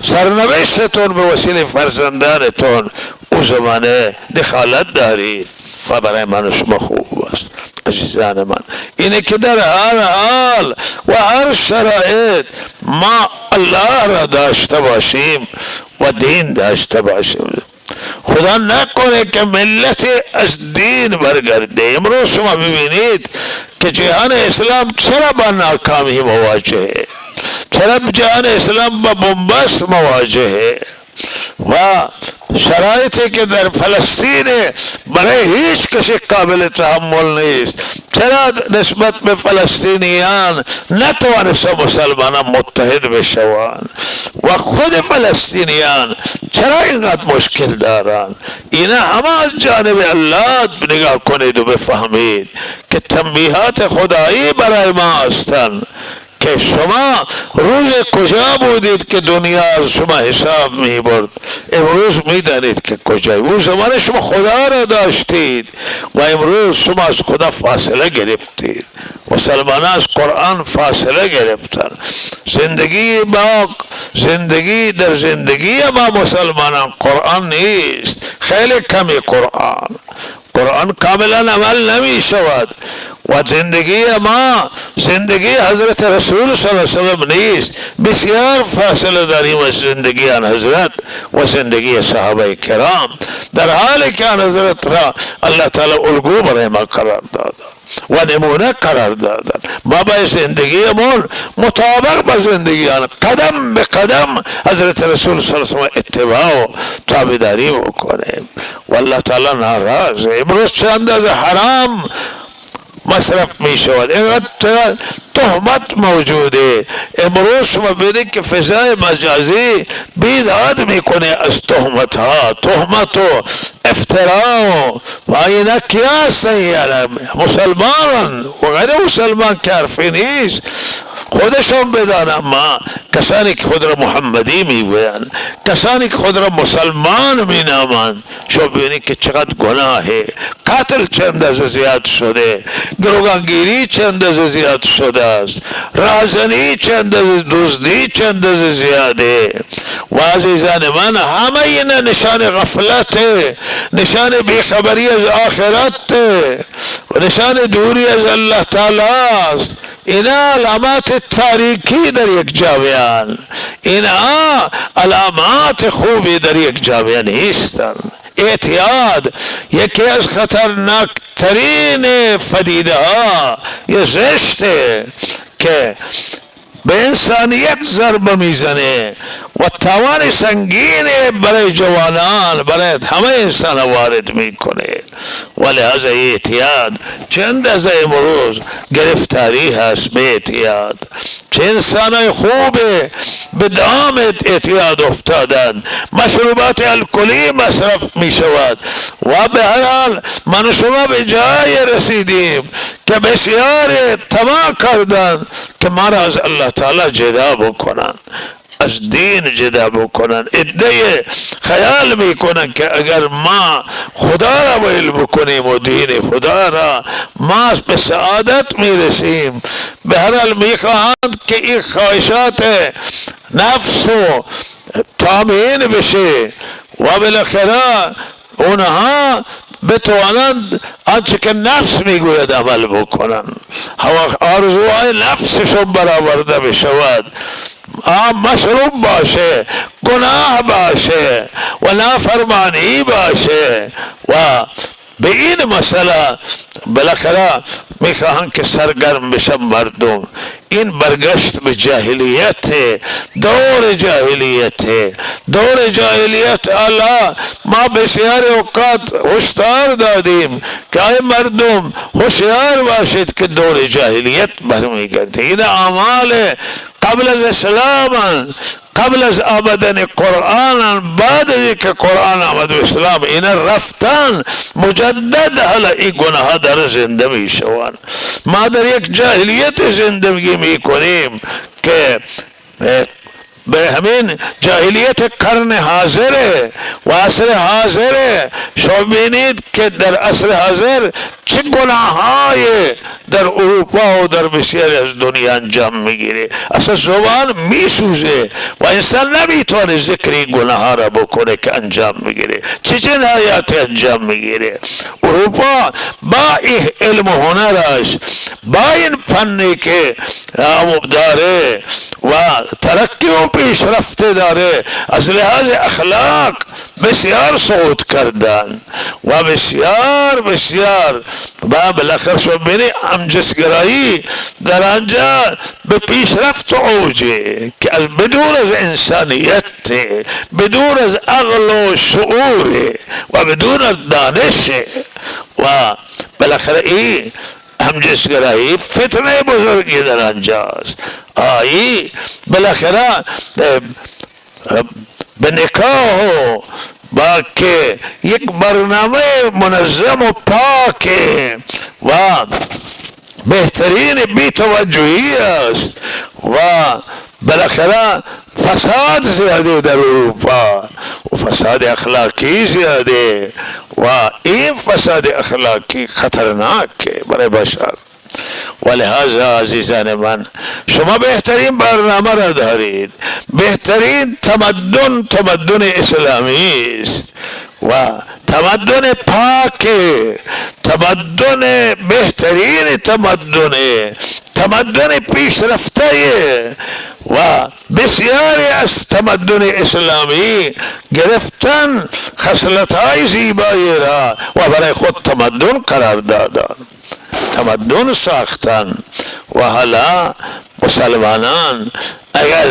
سرنوشتتون به وسیله فرزندانتون او زمانه دخالت دارید و برای من و شما خوب است. عزیزان من، اینه که در هر حال و هر شرایط ما الله را داشته باشیم و دین داشته باشیم. خدا نکنه که ملت از دین برگرده. امروز شما ببینید که جهان اسلام چرا با ناکامی مواجهه، چرا جهان اسلام با بنبست مواجهه و شرایطی که در فلسطین برای هیچ کسی قابل تحمل نیست. چرا نسبت به فلسطینیان نتوانست مسلمانان متحد بشوند و خود فلسطینیان چرا اینقدر مشکل دارن؟ اینا همه از جانب الله نگاه کنید و بفهمید که تنبیهات خدایی برای ما هستند که شما روز کجا بودید که دنیا از شما حساب می برد، امروز می دانید که کجایی. اون زمان شما خدا را داشتید و امروز شما از خدا فاصله گرفتید. مسلمانان از قرآن فاصله گرفتن. زندگی در زندگی ما مسلمانان قرآن نیست، خیلی کمی قرآن کاملا عمل نمی شود و زندگی ما زندگی حضرت رسول صلی الله علیه وسلم نیست. بسیار فاصله داریم از زندگی آن حضرت و زندگی صحابه کرام، در حالی که آن حضرت را الله تعالی الگو برای ما قرار داد و نمونه قرار دادن. ما باید زندگیمون مطابق با زندگی آن قدم به قدم حضرت رسول صلی الله علیه وسلم اتباع و تابعداری بکنیم و الله تعالی ناراضه. امروز چند از حرام مصرف می شود، اینقدر تهمت موجوده. امروز شما ببینید که فضای مجازی بیداد میکنه از تهمت ها، تهمت و افترا و اینا کیا هستن؟ مسلمان و غیر مسلمان که حرفی نیست، خودشون بدانن. ما کسانی که خود را محمدی میگویند، کسانی که خود را مسلمان مینامند، شما ببینید که چقدر گناهه. قتل چند از زیاد شده، گروگانگیری چند از زیاد شده است، رازنی چند از دزدی چند از زیاده. و عزیزان من همه اینا نشان غفلت، نشان بیخبری از آخرت و نشان دوری از الله تعالی است. اینا علامات تاریکی در یک جامعه، اینا علامات خوبی در یک جامعه نیستند. اعتیاد یکی از خطرناکترین پدیده ها یه زشته که به انسانیت ضربه میزنه و تاوان سنگین برای جوانان، برای همه انسان وارد میکنه. و لحاظ اعتیاد چند از امروز گرفتاری هست به اعتیاد. چه انسان خوبه به دام اعتیاد افتادن، مشروبات الکلی مصرف می شود و به هر حال من شما به جای رسیدیم که بسیار تمام کردن که ما را از الله تعالی جدا بکنن، از دین جدا بکنن. عده خیال میکنن که اگر ما خدا را ویل بکنیم و دین خدا را، ما به سعادت میرسیم. به هر حال میخواهند که این خواهشات نفس و تامین بشه و بالاخره اونها بتوانند آنچه که نفس میگوید عمل بکنن، آرزوهای نفسشون برآورده بشود. مشروب باشه، گناه باشه و نافرمانی باشه و به این مسئله بالاخره میخواهند که سرگرم بشن مردم. این برگشت به جاهلیت، دور جاهلیت. الله ما بسیار اوقات هشدار دادیم که ای مردم هوشیار باشید که دور جاهلیت برمیگرده. این اعمال قبل از اسلام، قبل از آمدن قرآن، بعد از که قرآن آمد و اسلام اینا رفتن مجدد حالا این گناه در زنده می شوند. ما در یک جاهلیت زندگی می کنیم که به همین جاهلیت قرن حاضره و عصر حاضره. شما بینید که در عصر حاضر چه گناه‌های در اروپا و در بسیاری از دنیا انجام میگیره. اصلا زبان میسوزه و انسان نمیتونه ذکر این گناه را بکنه که انجام میگیره. چه جنایات انجام میگیره. اروپا با این علم و هنرش، با این فنی که داره و ترقی و پیشرفت داره. از لحاظ اخلاق بسیار صعود کردن و بسیار و بالاخره شو بینی امجدگرایی در آنجا به پیشرفت و اوجه که از بدون از انسانیت، بدون از عقل و شعور و بدون از دانش و بالاخره این همجنسگرایی فتنه بزرگی در آنجاست. آیی بالاخره به نکاح با که یک برنامه منظم و پاک و بهترین بی‌توجهی است و بالاخره فساد زیاده در اروپا و فساد اخلاقی زیاده و این فساد اخلاقی خطرناک برای بشر. ولهذا عزیزان من شما بهترین برنامه را دارید، بهترین تمدن اسلامی است و تمدن پاک، تمدن بهترین تمدن پیشرفته و بسیاری از تمدن اسلامی گرفتن خصلت‌های زیبایی را و برای خود تمدن قرار دادن، تمدن ساختن. و حالا مسلمانان اگر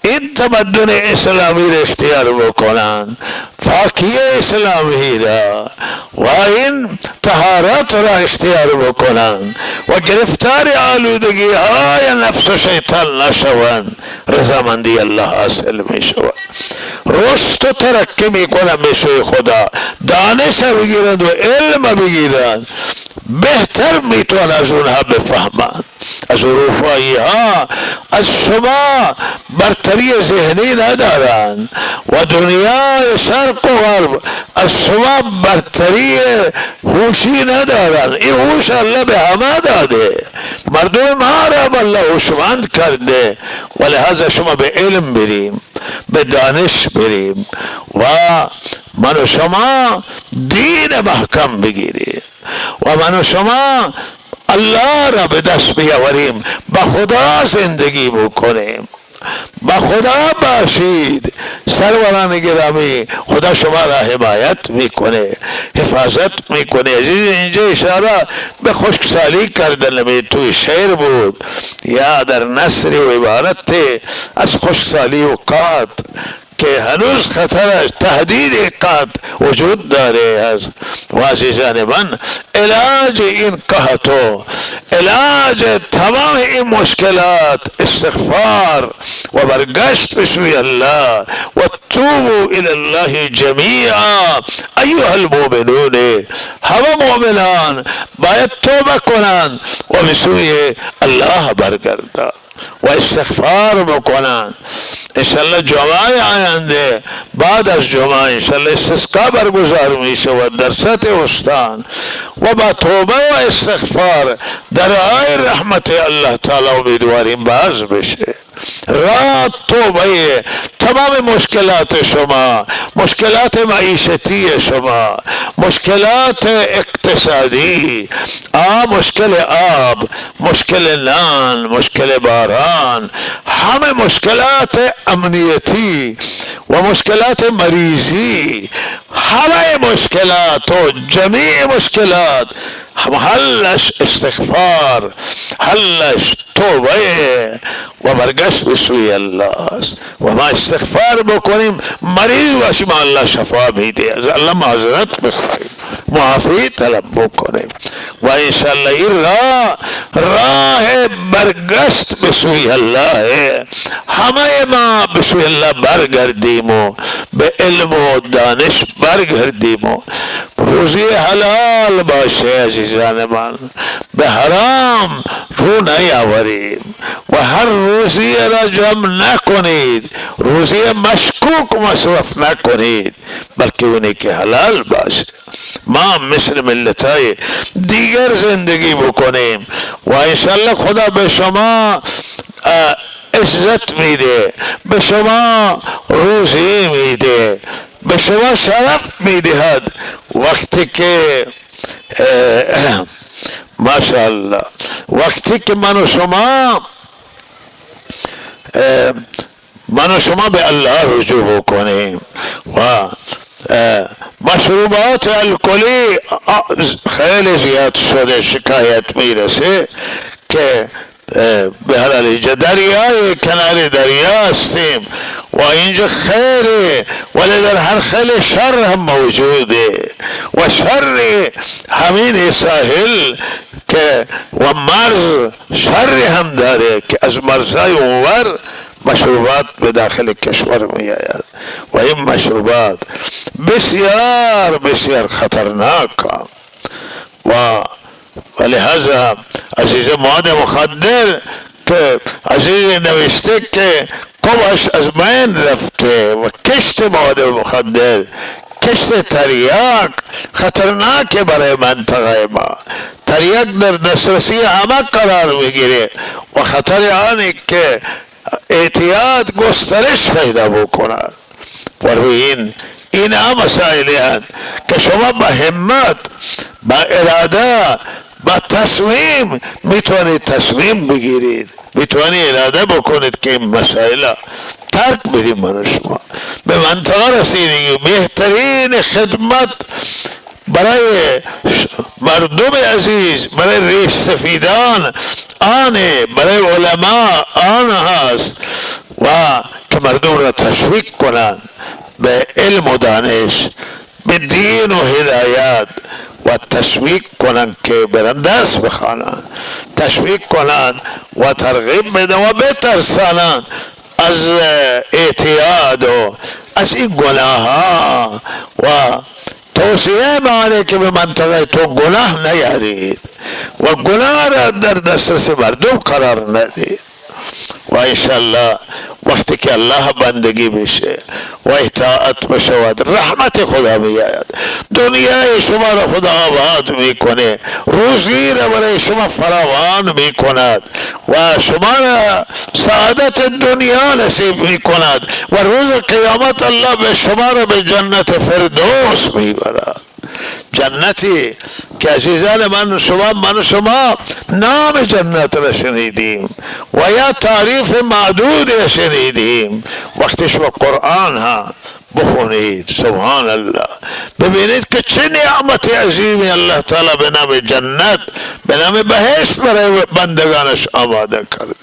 این تمدن اسلامی را اختیار بکنند، فاکیه اسلامی را و این طهارت را اختیار بکنند و گرفتار آلودگی های نفس و شیطان نشوند، رضامندی الله حاصل می شود، رشد و ترقی می کنند به سوی خدا، دانش بگیرند و علم بگیرند، بهتر میتوان از اونها بفهمند. از اروپایی ها از شما برتری ذهنی ندارند و دنیای شرق و غرب از شما برتری هوشی ندارند. این هوش الله به همه داده، مردم ما را الله هوشمند کرده و لحاظا شما به علم بریم، به دانش بریم و من و شما دین محکم بگیریم و من و شما الله را به دست بیاوریم، با خدا زندگی بکنیم، با خدا باشید. سروران گرامی خدا شما را حمایت میکنه، حفاظت میکنه. اینجا اشاره به خشکسالی کردن به توی شعر بود یا در نثر و عبارت از خشکسالی و قحط که هنوز خطرش تهدید قحط وجود داره. و عزیزان من علاج این قحط و علاج تمام این مشکلات استغفار و برگشت به سوی الله و توبوا الی الله جمیعا ایها المؤمنون. همه مؤمنان باید توبه کنند و به سوی الله برگردند و استغفار بکنند. انشالله جمعه آینده بعد از جمعه انشالله استسقا برگزار می شود در سطح استان و با توبه و استغفار درهای رحمت الله تعالی امیدواریم باز بشه. راه توبه تمام مشکلات شما، مشکلات معیشتی شما، مشکلات اقتصادی، مشکل آب، مشکل نان، مشکل باران، همه مشکلات امنیتی و مشکلات مریضی، همه مشکلات و جمیع مشکلات حلش استغفار، حلش توبه و برگشت به سوی الله است. و ما استغفار بکنیم مریض باشیم الله شفا میده، از الله معذرت بخواهیم، معافی طلب بکنیم و انشالله این راه برگشت به سوی الله. همه ما به سوی الله برگردیم و به علم و دانش برگردیم و روزی حلال باشه عزیزان من، به حرام رو نیاوریم و هر روزی را جمع نکنید، روزی مشکوک مصرف نکنید، بلکه اونی که حلال باشه. ما مثل ملتای دیگر زندگی بکنیم و انشالله خدا به شما عزت میده، به شما روزی میده، به شما شرف میدهد. وقتی که ماشاءالله وقتی که من و شما به الله رجوع کنیم و مشروبات الکلی خیلی زیاد شده شکایت میرسه که به هر حال دریای کنار دریا هستیم و اینجا خیره ولی در هر خیلی شر هم موجوده و شر همین ساحل که و مرز شر هم داره که از مرزهای اونور مشروبات به داخل کشور می آید و این مشروبات بسیار بسیار خطرناک و لہذا عزیز مواد مخدر که عزیز نوشته که قبش از بین رفته و کشت مواد مخدر کشت تریاک خطرناک برای منطقه ما تریاک در دسترسی همه قرار میگیره و خطر آنی که اعتیاد گسترش پیدا بکند و روی این هم مسائلی هست که شما با همت با اراده با تصمیم میتونید تصمیم بگیرید میتونید اراده بکنید که این مسائل ترک بدیم من شما به منطقه رسیدگی بهترین خدمت برای مردم عزیز برای ریش سفیدان آنه برای علماء آن هست و که مردم را تشویق کنند به علم و دانش به دین و هدایت و تشویق کنند که برن درس بخوانند تشویق کنند و ترغیب بدن و بترسانند از اعتیاد و از این گناه ها و توصیه مانه که به منطقه تو گناه نیارید و گناه را در دسترس مردم قرار ندید و انشاءالله وقتی که الله بندگی بشه و اطاعت بشود رحمت خدا میآید دنیای شما را خدا آباد میکنه روزی را برای شما فراوان میکند و شما را سعادت دنیا نصیب میکند و روز قیامت الله به شما را به جنت فردوس میبرد جنتی که عزیزان من شما نام جنت را شنیدیم و یا تعریف معدود شنیدیم وقتی شما قرآن ها بخونید سبحان الله ببینید که چه نعمت عظیمی الله تعالی به نام جنت به نام بهشت برای بندگانش آماده کرده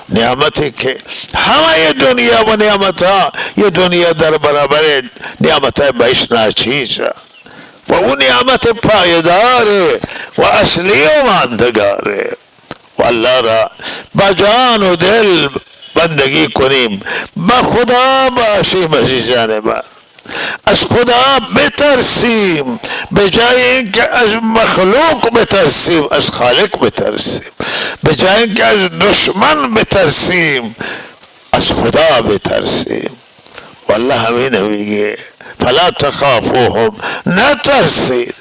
نعمتی که همه دنیا و نعمت ها یه دنیا در برابر نعمت های بهشت ناچیزه و اون نعمت پایداره و اصلی و ماندگاره و الله را با جان و دل بندگی کنیم با خدا باشیم عزیزان من از خدا بترسیم به جای اینکه از مخلوق بترسیم از خالق بترسیم به جای اینکه از دشمن بترسیم از خدا بترسیم والله همین میگه فلا تخافوهم نترسید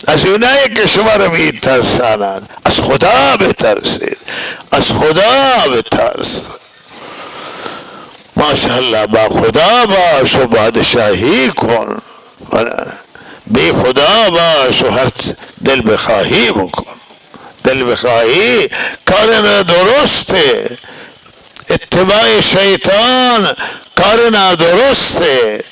از اونایی که شما رو میترسانند از خدا بترسید از خدا بترس ماشاءالله با خدا باش و بادشاهی کن بی خدا باش و هر دل بخواهی بکن دل بخواهی کار نادرسته اتباع شیطان کار نادرسته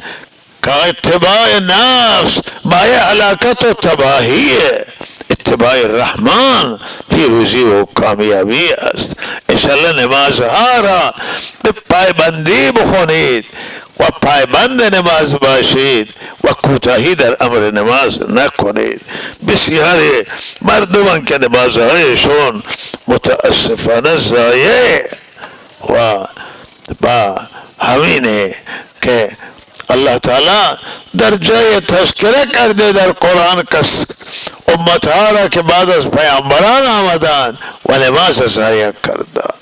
که اتباع نفس مایه هلاکت و تباهیه اتباع الرحمن پیروزی و کامیابی است انشاءالله نمازها را به پایبندی بخونید و پایبند نماز باشید و کوتاهی در امر نماز نکنید بسیاری مردمان که نمازهایشون متاسفانه ضایع و با همینه که الله تعالی در جای تذکره کرده در قرآن کس امتها را که بعد از پیامبران آمدند و نماز ضایع کردند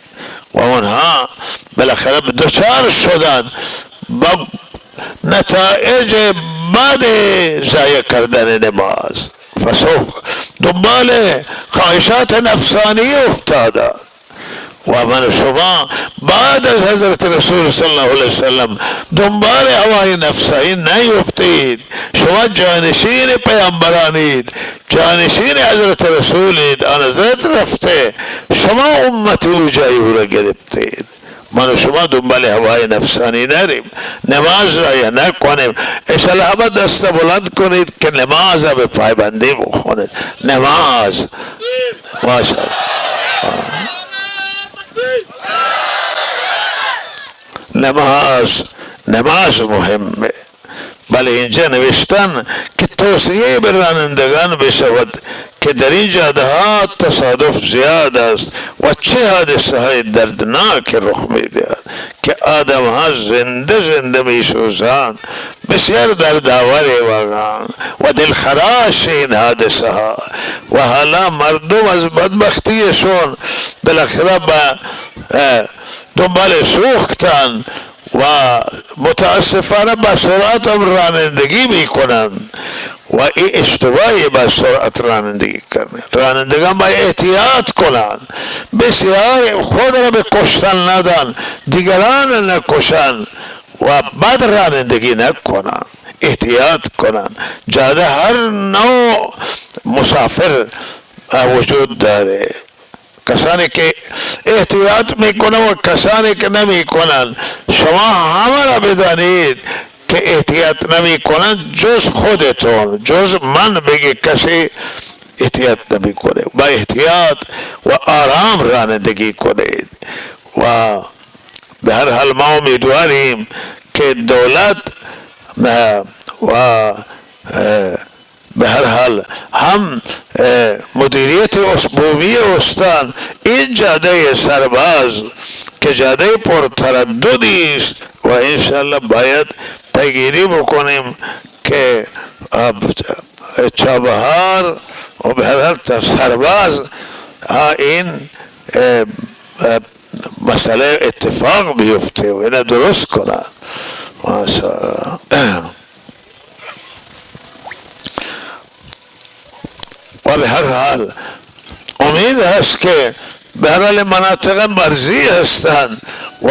و اونها بالاخره دچار شدند با نتایج بعد ضایع کردن نماز فسوف دنبال خواهشات نفسانی افتادند و من شما بعد از حضرت رسول صلی الله علیه وسلم دنبال هوای نفسانی نیفتید شما جانشین پیامبرانید جانشین حضرت رسولید، آن حضرت رفته، شما امت او جای او را گرفتید. من و شما دنبال هوای نفسانی نریم، نماز را نکنیم. انشاءالله همه دست بلند کنید که نماز را به پایبندی بخونید. نماز ماشاءالله نماز مهمه. بله اینجا نوشتن که توصیه به رانندگان بشود که در این جاده ها تصادف زیاد است و چه حادثه های دردناک رخ میدهد که آدم ها زنده میسوزند. بسیار دردآور واقعا و دلخراش این حادثه ها و حالا مردم از بدبختیشون بالاخره به دنبال سوختن و متاسفانه با سرعت هم رانندگی میکنند و این اشتباهی با سرعت رانندگی کنه. رانندگان باید احتیاط کنند، بسیار خود را به کشتن ندن، دیگران نکشند و بعد رانندگی نکنند، احتیاط کنند. جاده هر نوع مسافر وجود داره، کسانی که احتیاط میکنن و کسانی که نمیکنن. شما همه را بدانید که احتیاط نمیکنن جز خودتون، جز من بگی کسی احتیاط نمیکنه. با احتیاط و آرام رانندگی کنید و به هر حال ما امیدواریم که دولت و به هر حال هم مدیریت عمومی استان این جاده سرباز که جاده پرترددی است و انشاءالله باید پیگیری بکنیم که چابهار و به هر حال سرباز این مسئله اتفاق بیفته و اینه درست کنند. ماشاءالله. و به هر حال امید هست که به هر حال مناطق مرزی هستند و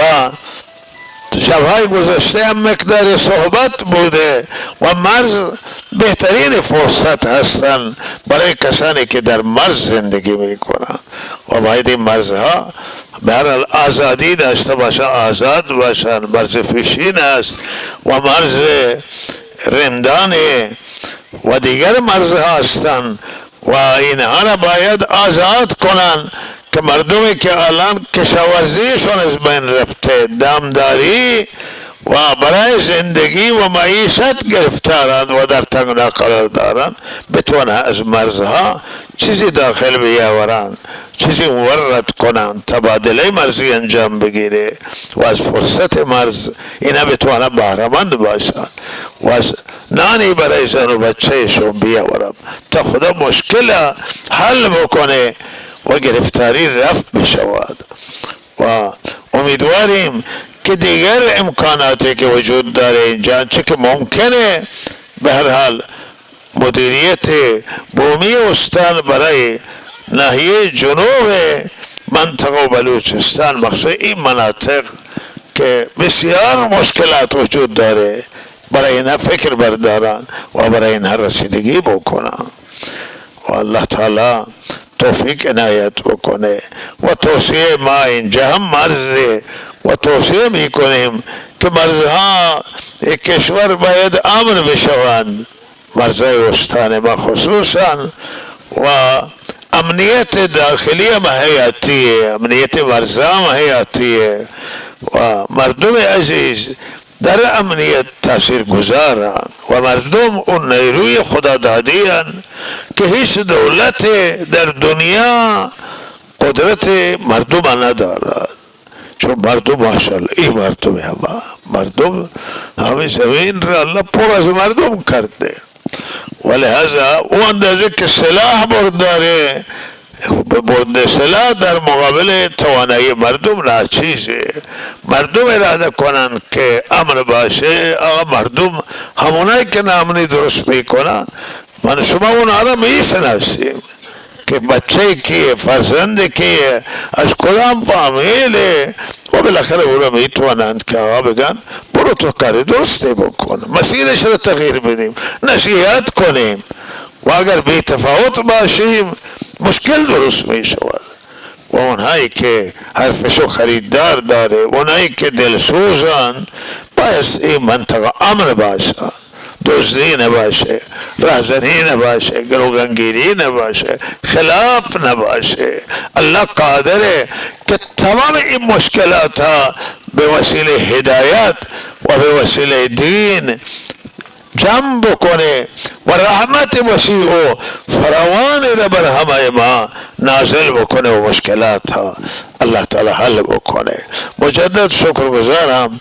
شبهای گذشته هم مقدار صحبت بوده و مرز بهترین فرصت هستند برای کسانی که در مرز زندگی میکنند و باید این مرزها به هر حال آزادی داشته باشند، آزاد باشند. مرز پیشین است و مرز رندان و دیگر مرزها هستند و اینها را باید آزاد کنند که مردمی که الان کشاورزیشون از بین رفته، دامداری و برای زندگی و معیشت گرفتارند و در تنگنا قرار دارند، بتوانند از مرزها چیزی داخل بیاورند، چیزی مورد کنند، تبادله مرزی انجام بگیره و از فرصت مرز اینا بتوانند بهره‌مند باشند و از نانی برای زن و بچهشون بیاورند تا خدا مشکل حل بکنه و گرفتاری رفع بشود. و امیدواریم که دیگر امکاناتی که وجود داره اینجا چه که ممکنه به هر حال مدیریت بومی استان برای ناحیه جنوب منطقه بلوچستان مخصوص این مناطق که بسیار مشکلات وجود داره برای اینها فکر بردارن و برای اینها رسیدگی بکنن و الله تعالی توفیق عنایت بکنه. و توصیه ما اینجا هم مرزه و توصیه میکنیم که مرزها یک کشور باید امن بشوند، مرزهای استان ما خصوصا و امنیت داخلی هم حیاتیه، امنیت مرزها هم حیاتیه و مردم عزیز در امنیت تاثیر گذارن و مردم اون نیروی خدا دادیان که هیچ دولت در دنیا قدرت مردم ندارد، چون مردم ماشاءالله این مردم همه زمین را الله پر از مردم کرده و لحاظا اون اندازه که سلاح برداره برد سلاح در مقابل توانایی مردم ناچیزه. مردم اراده کنن که امن باشه، آقا مردم همونایی که نامنی درست میکنن من شما اونها را میشناسیم که بچه کیه، فرزند کیه، از کدام فامیله و بالاخره او را میتوانند که آقا بگن برو تو کار درسته بکن، مسیرش را تغییر بدیم، نصیحت کنیم و اگر بی تفاوت باشیم مشکل درست می شود. و اونهایی که حرفشو خریدار داره، اونهایی که دلسوزن، باید این منطقه امن باشه، دزدی نباشه، رهزنی نباشه، گروگانگیری نباشه، خلاف نباشه. الله قادره که تمام این مشکلات ها به وسیله هدایت و به وسیله دین جمع بکنه و رحمت وسیع و فراوان را بر همه ما نازل بکنه و مشکلات ها الله تعالی حل بکنه. مجدد شکرگزارم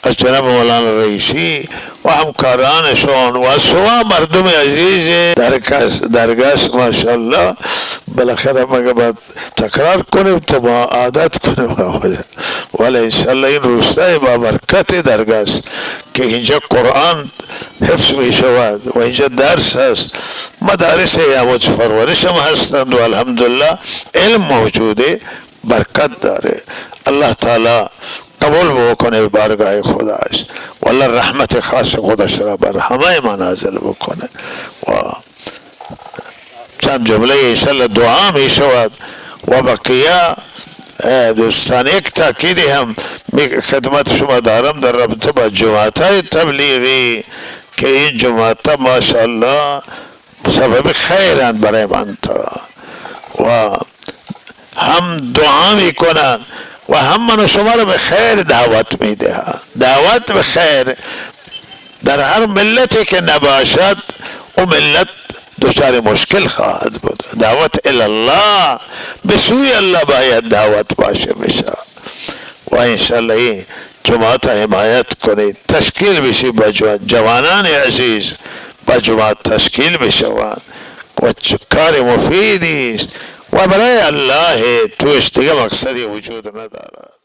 از جناب مولانا رئیسی و همکارانشون و از شما مردم عزیز درگاه ماشاءالله. بالاخره مگه باید تکرار کنیم تا ما عادت کنیم، ولی انشاءالله این روستای با برکت درگاه است که اینجا قرآن حفظ می شود و اینجا درس هست، مدارس یاموج پرورش هم هستند و الحمدلله علم موجوده، برکت داره. الله تعالی قبول بکنه به بارگاه خداش و الله رحمت خاص خودش را بر همه ما نازل بکنه. و چند جمله انشاءالله دعا می شود و بقیه دوستان یک تاکیدی هم خدمت شما دارم در رابطه با جماعت های تبلیغی که این جماعت ماشاءالله سبب خیرند برای من و هم دعا می کنند و هم من شما را به خیر دعوت می دهند. دعوت به خیر در هر ملتی که نباشد او ملت دچار مشکل خواهد بود. دعوت الله به سوی الله باید دعوت باشه میشه و انشاءالله این جماعت حمایت کنید، تشکیل بشید با جوانان عزیز با جماعت تشکیل بشوند و کار مفیدی است و برای الله توش دیگه مقصدی وجود ندارد.